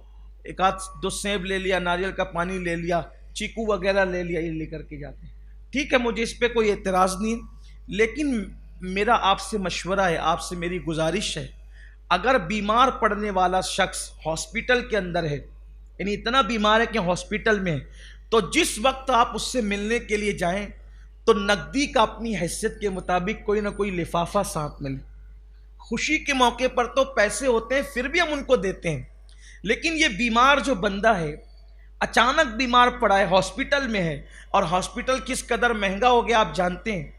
1-2 سیب لے لیا، ناریل کا پانی لے لیا، چیکو وغیرہ لے لیا، یہ لے کر کے جاتے ہیں۔ ٹھیک ہے، مجھے اس پہ کوئی اعتراض نہیں، لیکن میرا آپ سے مشورہ ہے، آپ سے میری گزارش ہے، اگر بیمار پڑنے والا شخص ہاسپٹل کے اندر ہے، یعنی اتنا بیمار ہے کہ ہاسپٹل میں ہے، تو جس وقت آپ اس سے ملنے کے لیے جائیں تو نقدی کا اپنی حیثیت کے مطابق کوئی نہ کوئی لفافہ ساتھ میں لیں۔ خوشی کے موقع پر تو پیسے ہوتے ہیں، پھر بھی ہم ان کو دیتے ہیں، لیکن یہ بیمار جو بندہ ہے، اچانک بیمار پڑا ہے، ہاسپٹل میں ہے، اور ہاسپٹل کس قدر مہنگا ہو گیا آپ جانتے ہیں،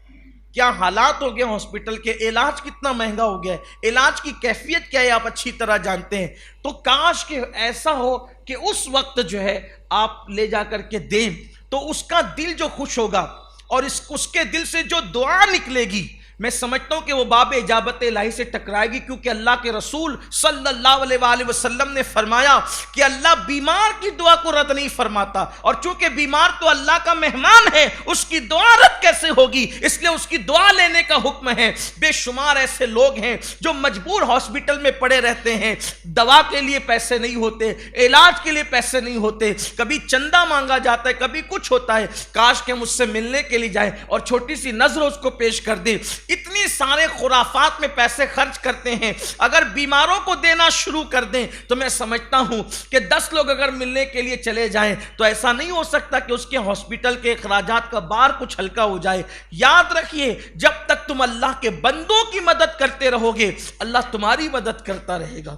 کیا حالات ہو گئے ہاسپٹل کے، علاج کتنا مہنگا ہو گیا ہے، علاج کی کیفیت کیا ہے آپ اچھی طرح جانتے ہیں۔ تو کاش کہ ایسا ہو کہ اس وقت جو ہے آپ لے جا کر کے دیں تو اس کا دل جو خوش ہوگا، اور اس کے دل سے جو دعا نکلے گی میں سمجھتا ہوں کہ وہ باب اجابت الہی سے ٹکرائے گی، کیونکہ اللہ کے رسول صلی اللہ علیہ وآلہ وسلم نے فرمایا کہ اللہ بیمار کی دعا کو رد نہیں فرماتا، اور چونکہ بیمار تو اللہ کا مہمان ہے، اس کی دعا رد کیسے ہوگی؟ اس لیے اس کی دعا لینے کا حکم ہے۔ بے شمار ایسے لوگ ہیں جو مجبور ہاسپٹل میں پڑے رہتے ہیں، دوا کے لیے پیسے نہیں ہوتے، علاج کے لیے پیسے نہیں ہوتے، کبھی چندہ مانگا جاتا ہے، کبھی کچھ ہوتا ہے، کاش کہ مجھ سے ملنے کے لیے جائے اور چھوٹی سی نظر اس کو پیش کر دے۔ اتنی سارے خرافات میں پیسے خرچ کرتے ہیں، اگر بیماروں کو دینا شروع کر دیں تو میں سمجھتا ہوں کہ 10 لوگ اگر ملنے کے لیے چلے جائیں تو ایسا نہیں ہو سکتا کہ اس کے ہاسپٹل کے اخراجات کا بار کچھ ہلکا ہو جائے۔ یاد رکھیے، جب تک تم اللہ کے بندوں کی مدد کرتے رہو گے، اللہ تمہاری مدد کرتا رہے گا۔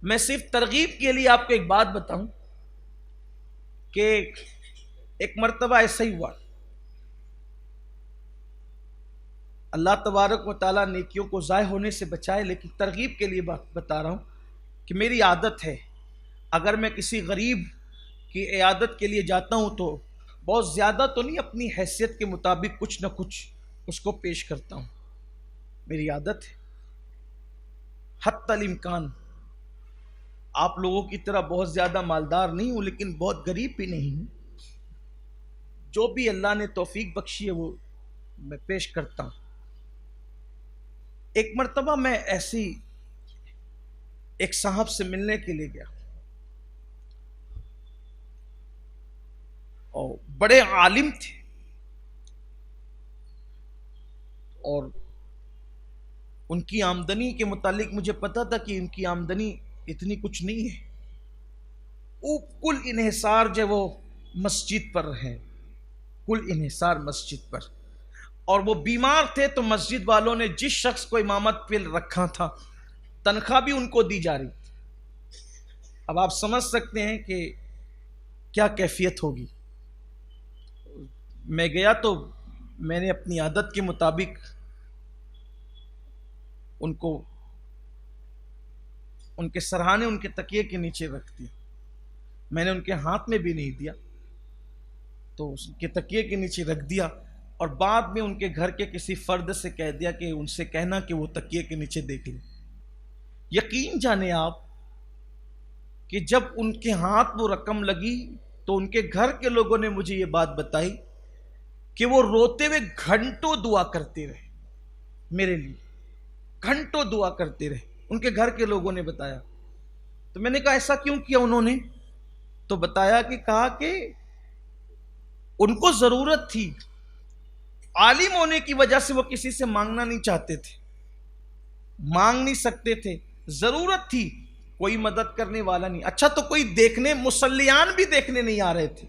میں صرف ترغیب کے لیے آپ کو ایک بات بتاؤں کہ ایک مرتبہ ایسا ہی ہوا، اللہ تبارک و تعالیٰ نیکیوں کو ضائع ہونے سے بچائے، لیکن ترغیب کے لیے بات بتا رہا ہوں کہ میری عادت ہے اگر میں کسی غریب کی عیادت کے لیے جاتا ہوں تو بہت زیادہ تو نہیں، اپنی حیثیت کے مطابق کچھ نہ کچھ اس کو پیش کرتا ہوں، میری عادت ہے۔ حتی الامکان آپ لوگوں کی طرح بہت زیادہ مالدار نہیں ہوں، لیکن بہت غریب بھی نہیں ہوں، جو بھی اللہ نے توفیق بخشی ہے وہ میں پیش کرتا ہوں۔ ایک مرتبہ میں ایسی ایک صاحب سے ملنے کے لیے گیا، اور بڑے عالم تھے، اور ان کی آمدنی کے متعلق مجھے پتا تھا کہ ان کی آمدنی اتنی کچھ نہیں ہے، وہ کل انحصار جو وہ مسجد پر ہے، کل انحصار مسجد پر، اور وہ بیمار تھے تو مسجد والوں نے جس شخص کو امامت پہ رکھا تھا تنخواہ بھی ان کو دی جا رہی تھی۔ اب آپ سمجھ سکتے ہیں کہ کیا کیفیت ہوگی۔ میں گیا تو میں نے اپنی عادت کے مطابق ان کو ان کے سرہانے ان کے تکیے کے نیچے رکھ دیا، میں نے ان کے ہاتھ میں بھی نہیں دیا، تو ان کے تکیے کے نیچے رکھ دیا، اور بعد میں ان کے گھر کے کسی فرد سے کہہ دیا کہ ان سے کہنا کہ وہ تکیے کے نیچے دیکھ لیں۔ یقین جانے آپ کہ جب ان کے ہاتھ وہ رقم لگی تو ان کے گھر کے لوگوں نے مجھے یہ بات بتائی کہ وہ روتے ہوئے گھنٹوں دعا کرتے رہے میرے لیے، گھنٹوں دعا کرتے رہے، ان کے گھر کے لوگوں نے بتایا۔ تو میں نے کہا ایسا کیوں کیا انہوں نے؟ تو بتایا کہ کہا کہ ان کو ضرورت تھی، عالم ہونے کی وجہ سے وہ کسی سے مانگنا نہیں چاہتے تھے، مانگ نہیں سکتے تھے، ضرورت تھی، کوئی مدد کرنے والا نہیں۔ اچھا تو کوئی دیکھنے، مصلیان بھی دیکھنے نہیں آ رہے تھے،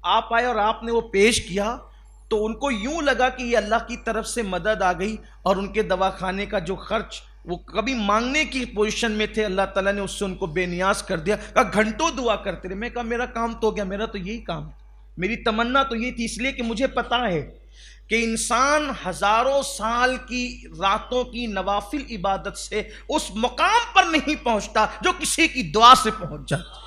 آپ آئے اور آپ نے وہ پیش کیا تو ان کو یوں لگا کہ یہ اللہ کی طرف سے مدد آ گئی، اور ان کے دواخانے کا جو خرچ وہ کبھی مانگنے کی پوزیشن میں تھے، اللہ تعالیٰ نے اس سے ان کو بے نیاز کر دیا۔ کہا گھنٹوں دعا کرتے رہے۔ میں کہا میرا کام تو ہو گیا، میرا تو یہی کام ہے، میری تمنا تو یہ تھی، اس لیے کہ مجھے پتا ہے کہ انسان ہزاروں سال کی راتوں کی نوافل عبادت سے اس مقام پر نہیں پہنچتا جو کسی کی دعا سے پہنچ جاتا۔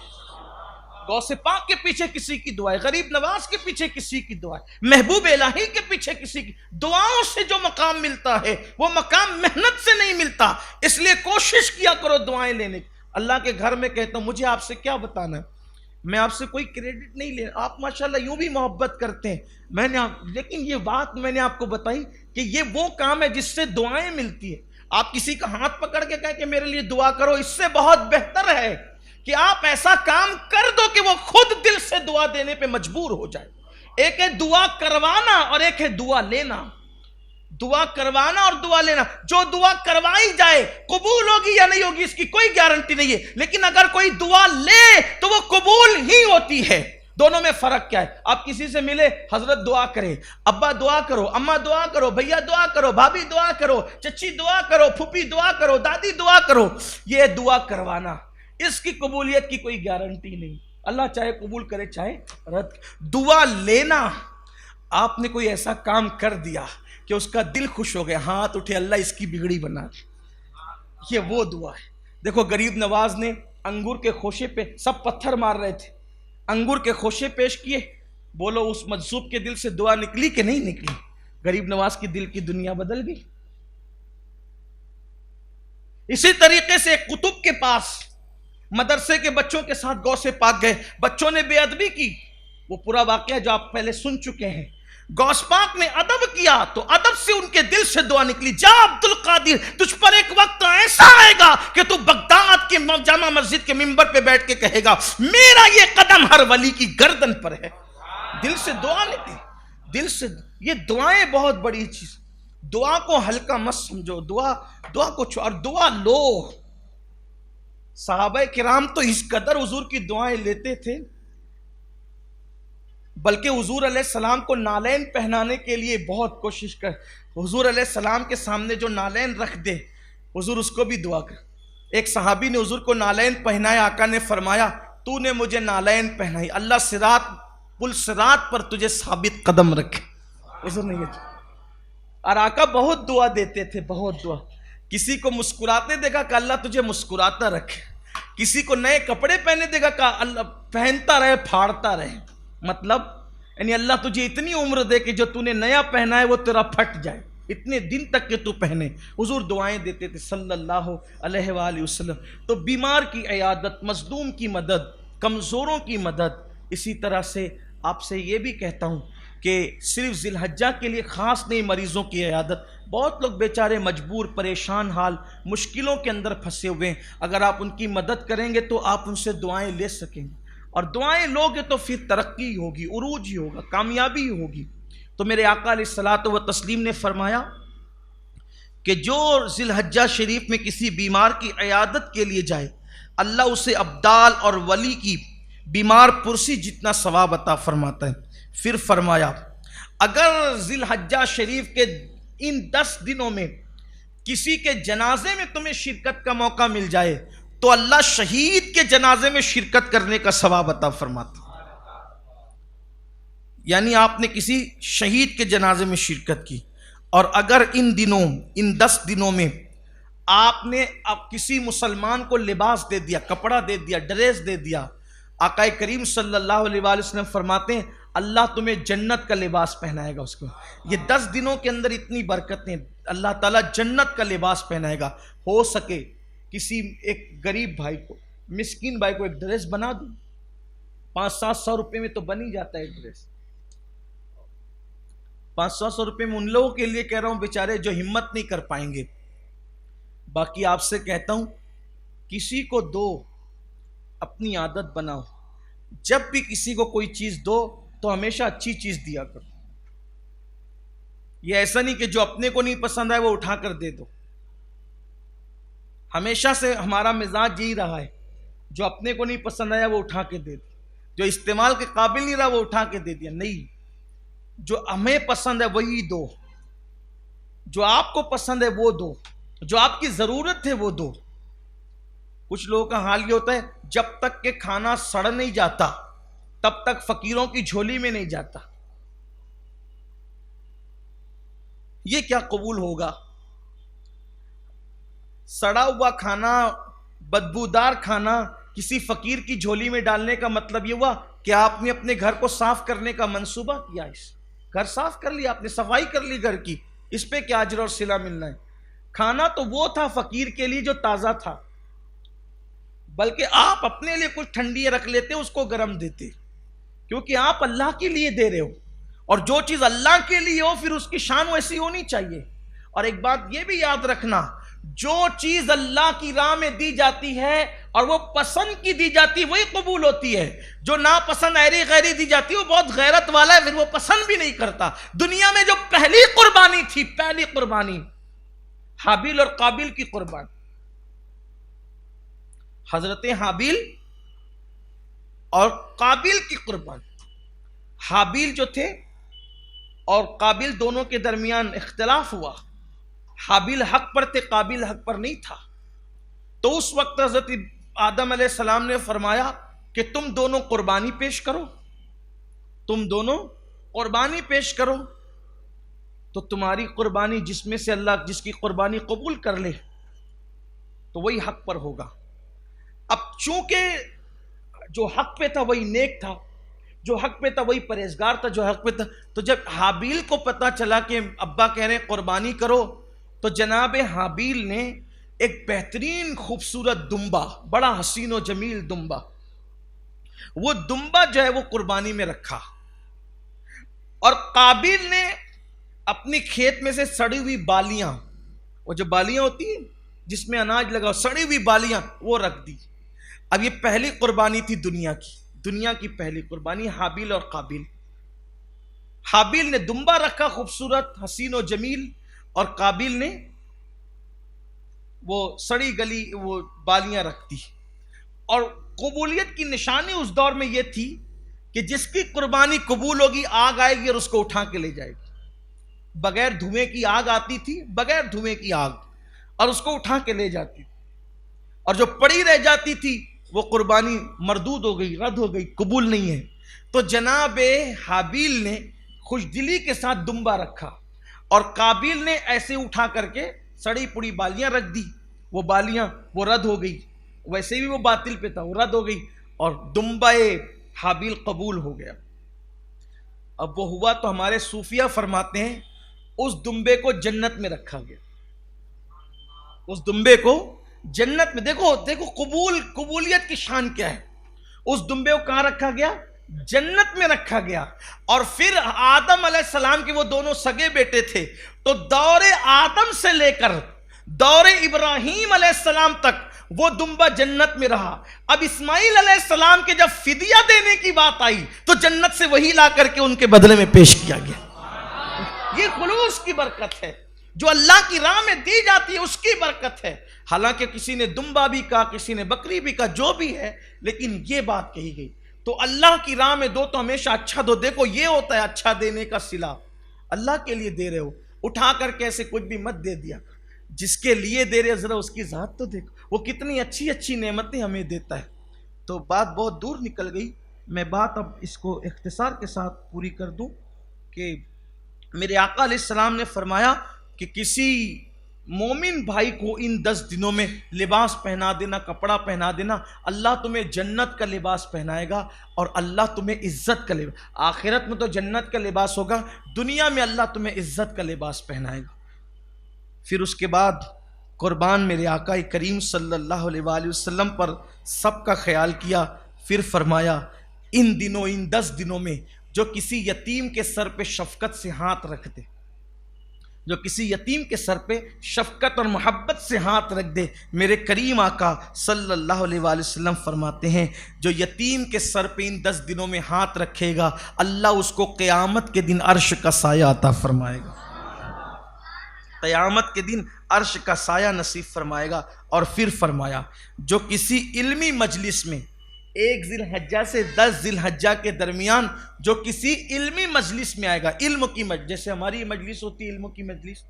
غوث پاک کے پیچھے کسی کی دعا ہے، غریب نواز کے پیچھے کسی کی دعا ہے، محبوب الہی کے پیچھے کسی کی دعاؤں سے جو مقام ملتا ہے وہ مقام محنت سے نہیں ملتا۔ اس لیے کوشش کیا کرو دعائیں لینے کی۔ اللہ کے گھر میں کہتا ہوں مجھے آپ سے کیا بتانا ہے، میں آپ سے کوئی کریڈٹ نہیں لے، آپ ماشاءاللہ یوں بھی محبت کرتے ہیں، لیکن یہ بات میں نے آپ کو بتائی کہ یہ وہ کام ہے جس سے دعائیں ملتی ہے۔ آپ کسی کا ہاتھ پکڑ کے کہیں کہ میرے لیے دعا کرو، اس سے بہت بہتر ہے کہ آپ ایسا کام کر دو کہ وہ خود دل سے دعا دینے پہ مجبور ہو جائے۔ ایک ہے دعا کروانا اور ایک ہے دعا لینا۔ دعا کروانا اور دعا لینا، جو دعا کروائی جائے قبول ہوگی یا نہیں ہوگی اس کی کوئی گارنٹی نہیں ہے، لیکن اگر کوئی دعا لے تو وہ قبول ہی ہوتی ہے۔ دونوں میں فرق کیا ہے؟ آپ کسی سے ملے، حضرت دعا کرے، ابا دعا کرو، اماں دعا کرو، بھیا دعا کرو، بھابھی دعا کرو، چچی دعا کرو، پھوپھی دعا کرو، دادی دعا کرو، یہ دعا کروانا، اس کی قبولیت کی کوئی گارنٹی نہیں، اللہ چاہے قبول کرے چاہے رد۔ دعا لینا، آپ نے کوئی ایسا کام کر دیا کہ اس کا دل خوش ہو گیا، ہاتھ اٹھے اللہ اس کی بگڑی بنا، یہ وہ دعا ہے۔ دیکھو غریب نواز نے انگور کے خوشے پہ، سب پتھر مار رہے تھے، انگور کے خوشے پیش کیے، بولو اس مجذوب کے دل سے دعا نکلی کہ نہیں نکلی؟ غریب نواز کی دل کی دنیا بدل گئی. اسی طریقے سے قطب کے پاس مدرسے کے بچوں کے ساتھ غوث پاک گئے, بچوں نے بے ادبی کی, وہ پورا واقعہ جو آپ پہلے سن چکے ہیں. غوث پاک نے ادب کیا تو ادب سے ان کے دل سے دعا نکلی, جا عبد القادر, تجھ پر ایک وقت ایسا آئے گا کہ تو بغداد کے جامع مسجد کے منبر پہ بیٹھ کے کہے گا میرا یہ قدم ہر ولی کی گردن پر ہے. دل سے دعا نکلی, دل سے. یہ دعائیں بہت بڑی چیز, دعا کو ہلکا مت سمجھو, دعا کو اور دعا لو. صحابہ کرام تو اس قدر حضور کی دعائیں لیتے تھے, بلکہ حضور علیہ السلام کو نالین پہنانے کے لیے بہت کوشش کر. حضور علیہ السلام کے سامنے جو نالین رکھ دے, حضور اس کو بھی دعا کر. ایک صحابی نے حضور کو نالین پہنایا, آقا نے فرمایا تو نے مجھے نالین پہنائی, اللہ صراط پل صراط پر تجھے ثابت قدم رکھے. حضور نے یہ, اور آقا بہت دعا دیتے تھے, بہت دعا. کسی کو مسکراتے دیکھا کہ اللہ تجھے مسکراتا رکھے, کسی کو نئے کپڑے پہنے دیکھا کہ اللہ پہنتا رہے پھاڑتا رہے. مطلب یعنی اللہ تجھے اتنی عمر دے کہ جو تو نے نیا پہنا ہے وہ تیرا پھٹ جائے, اتنے دن تک کہ تو پہنے. حضور دعائیں دیتے تھے صلی اللہ علیہ وآلہ وسلم. تو بیمار کی عیادت, مظلوم کی مدد, کمزوروں کی مدد. اسی طرح سے آپ سے یہ بھی کہتا ہوں کہ صرف ذی الحجہ کے لیے خاص نہیں مریضوں کی عیادت. بہت لوگ بیچارے مجبور, پریشان حال, مشکلوں کے اندر پھنسے ہوئے ہیں. اگر آپ ان کی مدد کریں گے تو آپ ان سے دعائیں لے سکیں گے, اور دعائیں لوگے تو پھر ترقی ہوگی, عروج ہی ہوگا, کامیابی ہی ہوگی. تو میرے آقا علیہ الصلوۃ والتسلیم نے فرمایا کہ جو ذی الحجہ شریف میں کسی بیمار کی عیادت کے لیے جائے, اللہ اسے ابدال اور ولی کی بیمار پرسی جتنا ثواب عطا فرماتا ہے. پھر فرمایا اگر ذی الحجہ شریف کے ان 10 دنوں میں کسی کے جنازے میں تمہیں شرکت کا موقع مل جائے تو اللہ شہید کے جنازے میں شرکت کرنے کا ثواب عطا فرماتا. یعنی آپ نے کسی شہید کے جنازے میں شرکت کی, اور اگر ان 10 دنوں میں آپ نے کسی مسلمان کو لباس دے دیا, کپڑا دے دیا, ڈریس دے دیا, آقا کریم صلی اللہ علیہ وآلہ وسلم فرماتے ہیں اللہ تمہیں جنت کا لباس پہنائے گا اس کو. یہ 10 دنوں کے اندر اتنی برکتیں, اللہ تعالیٰ جنت کا لباس پہنائے گا. ہو سکے کسی ایک غریب بھائی کو, مسکین بھائی کو ایک ڈریس بنا دوں, 500-700 روپے میں تو بن ہی جاتا ہے ایک ڈریس. 500 روپے میں ان لوگوں کے لیے کہہ رہا ہوں بیچارے جو ہمت نہیں کر پائیں گے. باقی آپ سے کہتا ہوں کسی کو دو, اپنی عادت بناؤ, جب بھی کسی کو کوئی چیز دو تو ہمیشہ اچھی چیز دیا کرو. یہ ایسا نہیں کہ جو اپنے کو نہیں پسند آئے وہ اٹھا کر دے دو. ہمیشہ سے ہمارا مزاج یہی رہا ہے, جو اپنے کو نہیں پسند آیا وہ اٹھا کے دے دو, جو استعمال کے قابل نہیں رہا وہ اٹھا کے دے دیا. نہیں, جو ہمیں پسند ہے وہی دو, جو آپ کو پسند ہے وہ دو, جو آپ کی ضرورت ہے وہ دو. کچھ لوگوں کا حال یہ ہوتا ہے جب تک کہ کھانا سڑ نہیں جاتا تب تک فقیروں کی جھولی میں نہیں جاتا. یہ کیا قبول ہوگا؟ سڑا ہوا کھانا, بدبودار کھانا کسی فقیر کی جھولی میں ڈالنے کا مطلب یہ ہوا کہ آپ نے اپنے گھر کو صاف کرنے کا منصوبہ کیا. گھر صاف کر لیا آپ نے, صفائی کر لی گھر کی, اس پہ کیا اجر اور صلہ ملنا ہے؟ کھانا تو وہ تھا فقیر کے لیے جو تازہ تھا, بلکہ آپ اپنے لیے کچھ ٹھنڈی رکھ لیتے, اس کو گرم دیتے, کیونکہ آپ اللہ کے لیے دے رہے ہو, اور جو چیز اللہ کے لیے ہو پھر اس کی شان ویسی ہونی چاہیے. اور ایک بات یہ بھی یاد رکھنا, جو چیز اللہ کی راہ میں دی جاتی ہے اور وہ پسند کی دی جاتی وہی قبول ہوتی ہے. جو ناپسند ایری غیری دی جاتی ہے وہ بہت غیرت والا ہے, پھر وہ پسند بھی نہیں کرتا. دنیا میں جو پہلی قربانی تھی, پہلی قربانی حابیل اور قابیل کی قربانی, حضرت حابیل اور قابیل کی قربانی. حابیل جو تھے اور قابیل دونوں کے درمیان اختلاف ہوا, حابیل حق پر تھے, قابیل حق پر نہیں تھا. تو اس وقت حضرت آدم علیہ السلام نے فرمایا کہ تم دونوں قربانی پیش کرو, تم دونوں قربانی پیش کرو, تو تمہاری قربانی جس میں سے اللہ جس کی قربانی قبول کر لے تو وہی حق پر ہوگا. اب چونکہ جو حق پہ تھا وہی نیک تھا, جو حق پہ تھا وہی پرہیزگار تھا جو حق پہ تھا. تو جب حابیل کو پتا چلا کہ ابا کہہ رہے ہیں قربانی کرو، تو جناب حابیل نے ایک بہترین خوبصورت دمبا، بڑا حسین و جمیل دمبا، وہ دمبا جو ہے وہ قربانی میں رکھا. اور قابیل نے اپنی کھیت میں سے سڑی ہوئی بالیاں، وہ جو بالیاں ہوتی ہیں جس میں اناج لگا، سڑی ہوئی بالیاں وہ رکھ دی. اب یہ پہلی قربانی تھی دنیا کی پہلی قربانی، حابیل اور قابیل. حابیل نے دمبا رکھا خوبصورت حسین و جمیل، اور قابیل نے وہ سڑی گلی وہ بالیاں رکھ دی. اور قبولیت کی نشانی اس دور میں یہ تھی کہ جس کی قربانی قبول ہوگی آگ آئے گی اور اس کو اٹھا کے لے جائے گی. بغیر دھوئیں کی آگ آتی تھی، بغیر دھوئیں کی آگ، اور اس کو اٹھا کے لے جاتی تھی. اور جو پڑی رہ جاتی تھی وہ قربانی مردود ہو گئی، رد ہو گئی، قبول نہیں ہے. تو جناب حابیل نے خوش دلی کے ساتھ دمبا رکھا، اور قابیل نے ایسے اٹھا کر کے سڑی پڑی بالیاں رکھ دی. وہ بالیاں وہ رد ہو گئی، ویسے بھی وہ باطل پہ تھا، وہ رد ہو گئی، اور دمبا حابیل قبول ہو گیا. اب وہ ہوا تو ہمارے صوفیہ فرماتے ہیں اس دمبے کو جنت میں رکھا گیا. اس دمبے کو جنت میں، دیکھو قبولیت کی شان کیا ہے. اس دمبے کو کہاں رکھا گیا؟ جنت میں رکھا گیا. اور پھر آدم علیہ السلام کے وہ دونوں سگے بیٹے تھے، تو دور آدم سے لے کر دور ابراہیم علیہ السلام تک وہ دمبا جنت میں رہا. اب اسماعیل علیہ السلام کے جب فدیہ دینے کی بات آئی تو جنت سے وہی لا کر کے ان کے بدلے میں پیش کیا گیا. یہ خلوص کی برکت ہے جو اللہ کی راہ میں دی جاتی ہے، اس کی برکت ہے. حالانکہ کسی نے دمبا بھی کہا، کسی نے بکری بھی کہا، جو بھی ہے، لیکن یہ بات کہی گئی. تو اللہ کی راہ میں دو تو ہمیشہ اچھا دو. دیکھو یہ ہوتا ہے اچھا دینے کا صلہ، اللہ کے لیے دے رہے ہو، اٹھا کر کے ایسے کچھ بھی مت دے دیا. جس کے لیے دے رہے ذرا اس کی ذات تو دیکھو، وہ کتنی اچھی اچھی نعمتیں ہمیں دیتا ہے. تو بات بہت دور نکل گئی. میں بات اب اس کو اختصار کے ساتھ پوری کر دوں کہ میرے آقا علیہ السلام نے فرمایا کہ کسی مومن بھائی کو ان 10 دنوں میں لباس پہنا دینا، کپڑا پہنا دینا، اللہ تمہیں جنت کا لباس پہنائے گا، اور اللہ تمہیں عزت کا لباس، آخرت میں تو جنت کا لباس ہوگا، دنیا میں اللہ تمہیں عزت کا لباس پہنائے گا. پھر اس کے بعد قربان میرے آقا کریم صلی اللہ علیہ وآلہ وسلم پر سب کا خیال کیا. پھر فرمایا ان 10 دنوں میں جو کسی یتیم کے سر پہ شفقت سے ہاتھ رکھ دے، جو کسی یتیم کے سر پہ شفقت اور محبت سے ہاتھ رکھ دے، میرے کریم آقا صلی اللہ علیہ وآلہ وسلم فرماتے ہیں جو یتیم کے سر پہ ان 10 دنوں میں ہاتھ رکھے گا اللہ اس کو قیامت کے دن عرش کا سایہ عطا فرمائے گا. قیامت کے دن عرش کا سایہ نصیب فرمائے گا. اور پھر فرمایا جو کسی علمی مجلس میں 1 ذی الحجہ سے 10 ذی الحجہ کے درمیان جو کسی علمی مجلس میں آئے گا، علم کی مجلس، جیسے ہماری مجلس ہوتی ہے علم کی مجلس،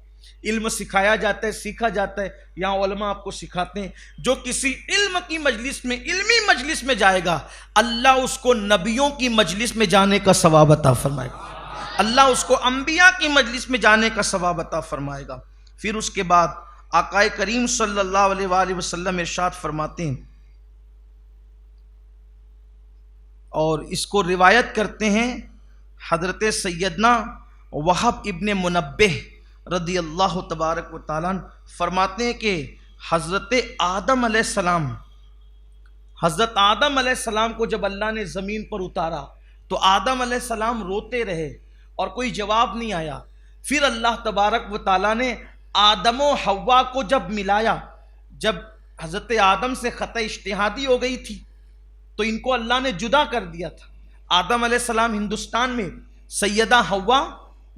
علم سکھایا جاتا ہے، سیکھا جاتا ہے، یہاں علماء آپ کو سکھاتے ہیں. جو کسی علم کی مجلس میں، علمی مجلس میں جائے گا اللہ اس کو نبیوں کی مجلس میں جانے کا ثواب عطا فرمائے گا، اللہ اس کو انبیاء کی مجلس میں جانے کا ثواب عطا فرمائے گا. پھر اس کے بعد آقا کریم صلی اللہ علیہ وآلہ وسلم ارشاد فرماتے ہیں، اور اس کو روایت کرتے ہیں حضرت سیدنا وہب ابن منبہ رضی اللہ تبارک و تعالیٰ عنہ، فرماتے ہیں کہ حضرت آدم علیہ السلام کو جب اللہ نے زمین پر اتارا تو آدم علیہ السلام روتے رہے اور کوئی جواب نہیں آیا. پھر اللہ تبارک و تعالیٰ نے آدم و حوا کو جب ملایا، جب حضرت آدم سے خطا اجتہادی ہو گئی تھی تو ان کو اللہ نے جدا کر دیا تھا. آدم علیہ السلام ہندوستان میں، سیدہ حوا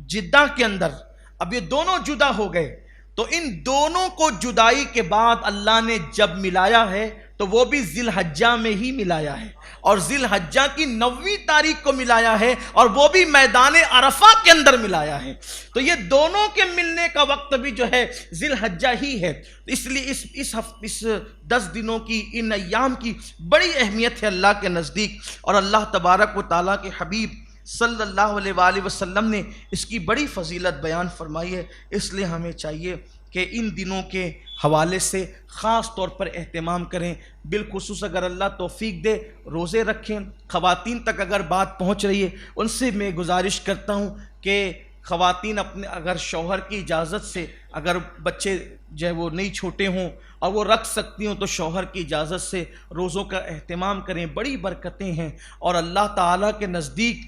جدہ کے اندر. اب یہ دونوں جدا ہو گئے تو ان دونوں کو جدائی کے بعد اللہ نے جب ملایا ہے تو وہ بھی ذی الحجہ میں ہی ملایا ہے، اور ذی الحجہ کی 9ویں تاریخ کو ملایا ہے، اور وہ بھی میدان عرفہ کے اندر ملایا ہے. تو یہ دونوں کے ملنے کا وقت بھی جو ہے ذی الحجہ ہی ہے. اس لیے اس 10 دنوں کی، ان ایام کی بڑی اہمیت ہے اللہ کے نزدیک، اور اللہ تبارک و تعالیٰ کے حبیب صلی اللہ علیہ وآلہ وسلم نے اس کی بڑی فضیلت بیان فرمائی ہے. اس لیے ہمیں چاہیے کہ ان دنوں کے حوالے سے خاص طور پر اہتمام کریں، بالخصوص اگر اللہ توفیق دے روزے رکھیں۔ خواتین تک اگر بات پہنچ رہی ہے، ان سے میں گزارش کرتا ہوں کہ خواتین اپنے اگر شوہر کی اجازت سے، اگر بچے جو ہے وہ نہیں چھوٹے ہوں اور وہ رکھ سکتی ہوں، تو شوہر کی اجازت سے روزوں کا اہتمام کریں، بڑی برکتیں ہیں، اور اللہ تعالیٰ کے نزدیک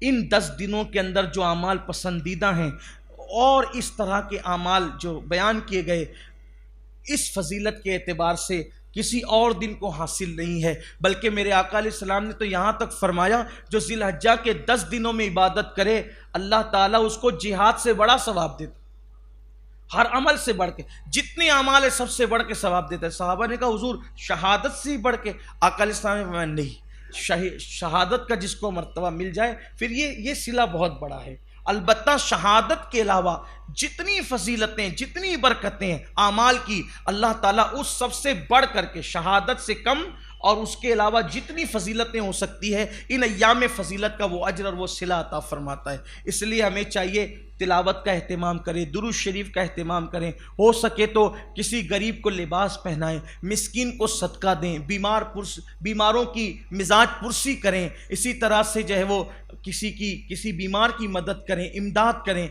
ان 10 دنوں کے اندر جو اعمال پسندیدہ ہیں اور اس طرح کے اعمال جو بیان کیے گئے، اس فضیلت کے اعتبار سے کسی اور دن کو حاصل نہیں ہے، بلکہ میرے آقا علیہ السلام نے تو یہاں تک فرمایا جو ذی الحجہ کے 10 دنوں میں عبادت کرے اللہ تعالیٰ اس کو جہاد سے بڑا ثواب دیتا، ہر عمل سے بڑھ کے، جتنے اعمال ہے سب سے بڑھ کے ثواب دیتا ہے۔ صحابہ نے کہا حضور شہادت سے ہی بڑھ کے؟ آقا علیہ السلام نے فرمایا نہیں، شہادت کا جس کو مرتبہ مل جائے پھر یہ صلہ بہت بڑا ہے، البتہ شہادت کے علاوہ جتنی فضیلتیں جتنی برکتیں ہیں اعمال کی، اللہ تعالیٰ اس سب سے بڑھ کر کے شہادت سے کم اور اس کے علاوہ جتنی فضیلتیں ہو سکتی ہے ان ایام فضیلت کا وہ اجر اور وہ صلہ عطا فرماتا ہے۔ اس لیے ہمیں چاہیے تلاوت کا اہتمام کریں، درود شریف کا اہتمام کریں، ہو سکے تو کسی غریب کو لباس پہنائیں، مسکین کو صدقہ دیں، بیماروں کی مزاج پرسی کریں، اسی طرح سے جو ہے وہ کسی بیمار کی مدد کریں، امداد کریں۔